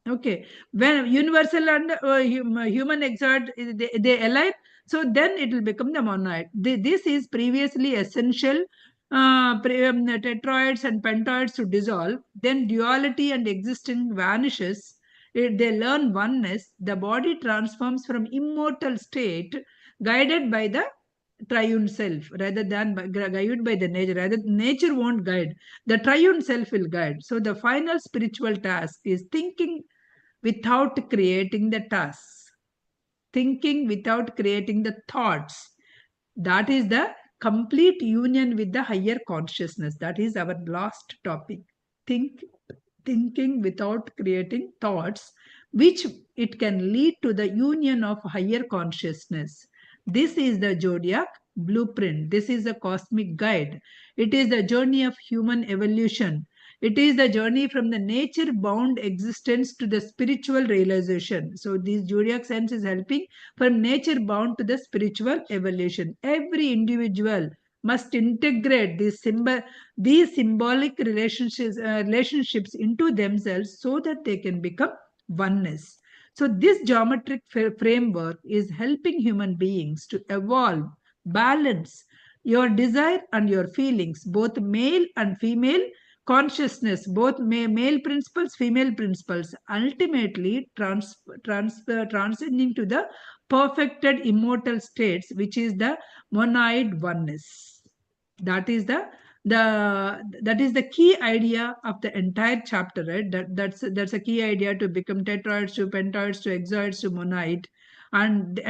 Okay, when universal and human hexoid they align, so then it will become the monoid. This is previously essential tetroids and pentoids to dissolve. Then duality and existence vanishes. They learn oneness. The body transforms from immortal state, guided by the triune self rather than guided by the nature. Rather, nature won't guide. The triune self will guide. So the final spiritual task is thinking without creating the tasks, thinking without creating the thoughts. That is the complete union with the higher consciousness. That is our last topic. Think, thinking without creating thoughts, which it can lead to the union of higher consciousness. This is the zodiac blueprint. This is the cosmic guide. It is the journey of human evolution. It is the journey from the nature bound existence to the spiritual realization. So, this zodiac sense is helping from nature bound to the spiritual evolution. Every individual must integrate these symbolic relationships into themselves so that they can become oneness. So, this geometric framework is helping human beings to evolve, balance your desire and your feelings, both male and female consciousness, both male principles, female principles, ultimately transcending to the perfected immortal states, which is the monoid oneness. That is the key idea of the entire chapter, right? That's a key idea, to become tetroids to pentoids to hexoids to monoid. And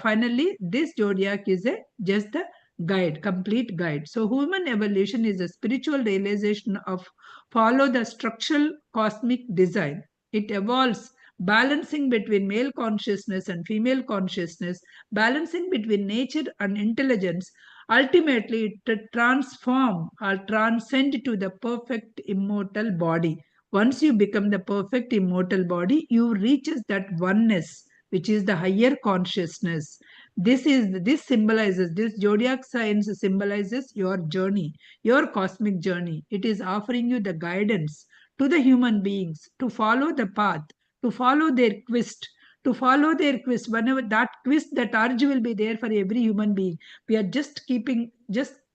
finally, this zodiac is just the guide, complete guide. So human evolution is a spiritual realization of follow the structural cosmic design. It evolves balancing between male consciousness and female consciousness, balancing between nature and intelligence. Ultimately, to transform or transcend to the perfect immortal body. Once you become the perfect immortal body, you reaches that oneness, which is the higher consciousness. This symbolizes, this zodiac signs symbolizes your journey, your cosmic journey. It is offering you the guidance to the human beings to follow the path, to follow their quest, to follow their quest. Whenever that quest, that urge will be there for every human being. We are just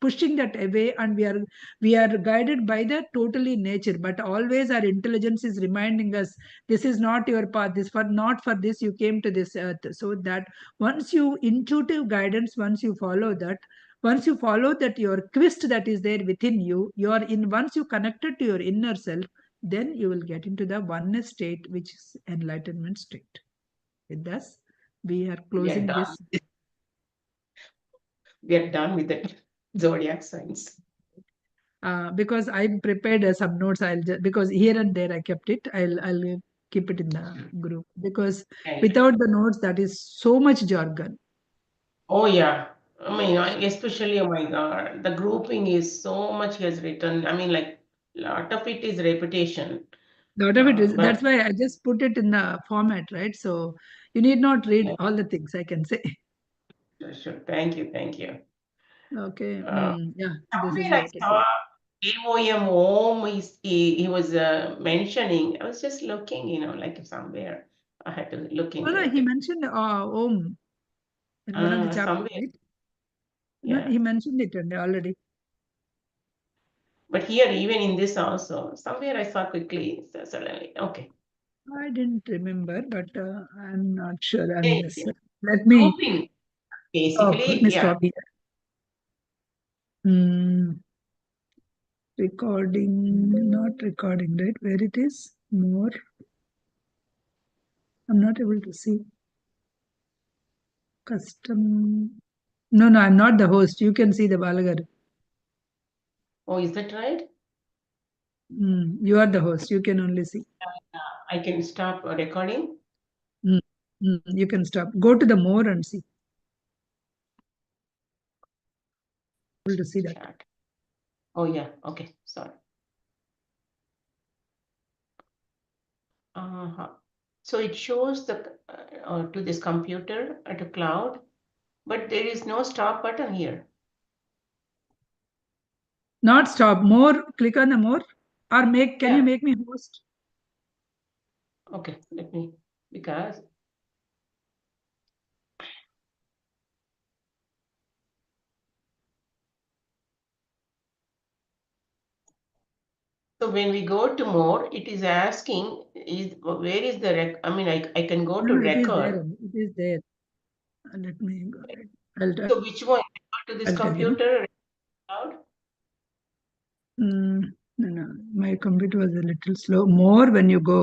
pushing that away, and we are guided by the totally nature. But always our intelligence is reminding us, this is not your path. This for not for this you came to this earth. So that once you intuitive guidance, once you follow that your quest that is there within you, you are in. Once you connected to your inner self, then you will get into the oneness state, which is enlightenment state. With this, we are We are closing done. this. We are done with the zodiac signs. Because I prepared some notes. Because here and there I kept it. I'll keep it in the group, because Right. without the notes, that is so much jargon. Oh yeah. I mean, especially, oh my God, the grouping is so much he has written. I mean, like Lot of it is repetition. Lot of it is. But That's why I just put it in the format, right? So you need not read yeah, all the things, I can say. sure. Thank you. Thank you. Okay. Uh, Yeah, this is Somewhere I what it saw is. AOM Om he was mentioning. I was just looking, like somewhere I had to look Oh, into no, he it. mentioned Om in one of the chapters, Somewhere, right? No, yeah. he mentioned it already. But here, even in this also, somewhere I saw quickly, so suddenly. Okay. I didn't remember, but I'm not sure. I'm Hey, just let me grouping, stop. Let basically, me yeah. stop here. Hmm. Recording, not recording, right? Where it is? More. I'm not able to see. Custom. No, I'm not the host. You can see the Balagar. Oh, is that right? You are the host. You can only see. I can stop recording. You can stop. Go to the more and see. Able to see that. Chat. Oh, yeah. Okay. Sorry. So it shows the to this computer to cloud, but there is no stop button here. Not stop. More. Click on the more. Or make. Can you Yeah. make me host? Okay. Let me, because so when we go to more, it is asking where is the I mean, I can go to No, it is there. record. It is there. Let me go ahead. I'll, So which one? Go to this I'll tell you. computer cloud. No, my computer was a little slow. More when you go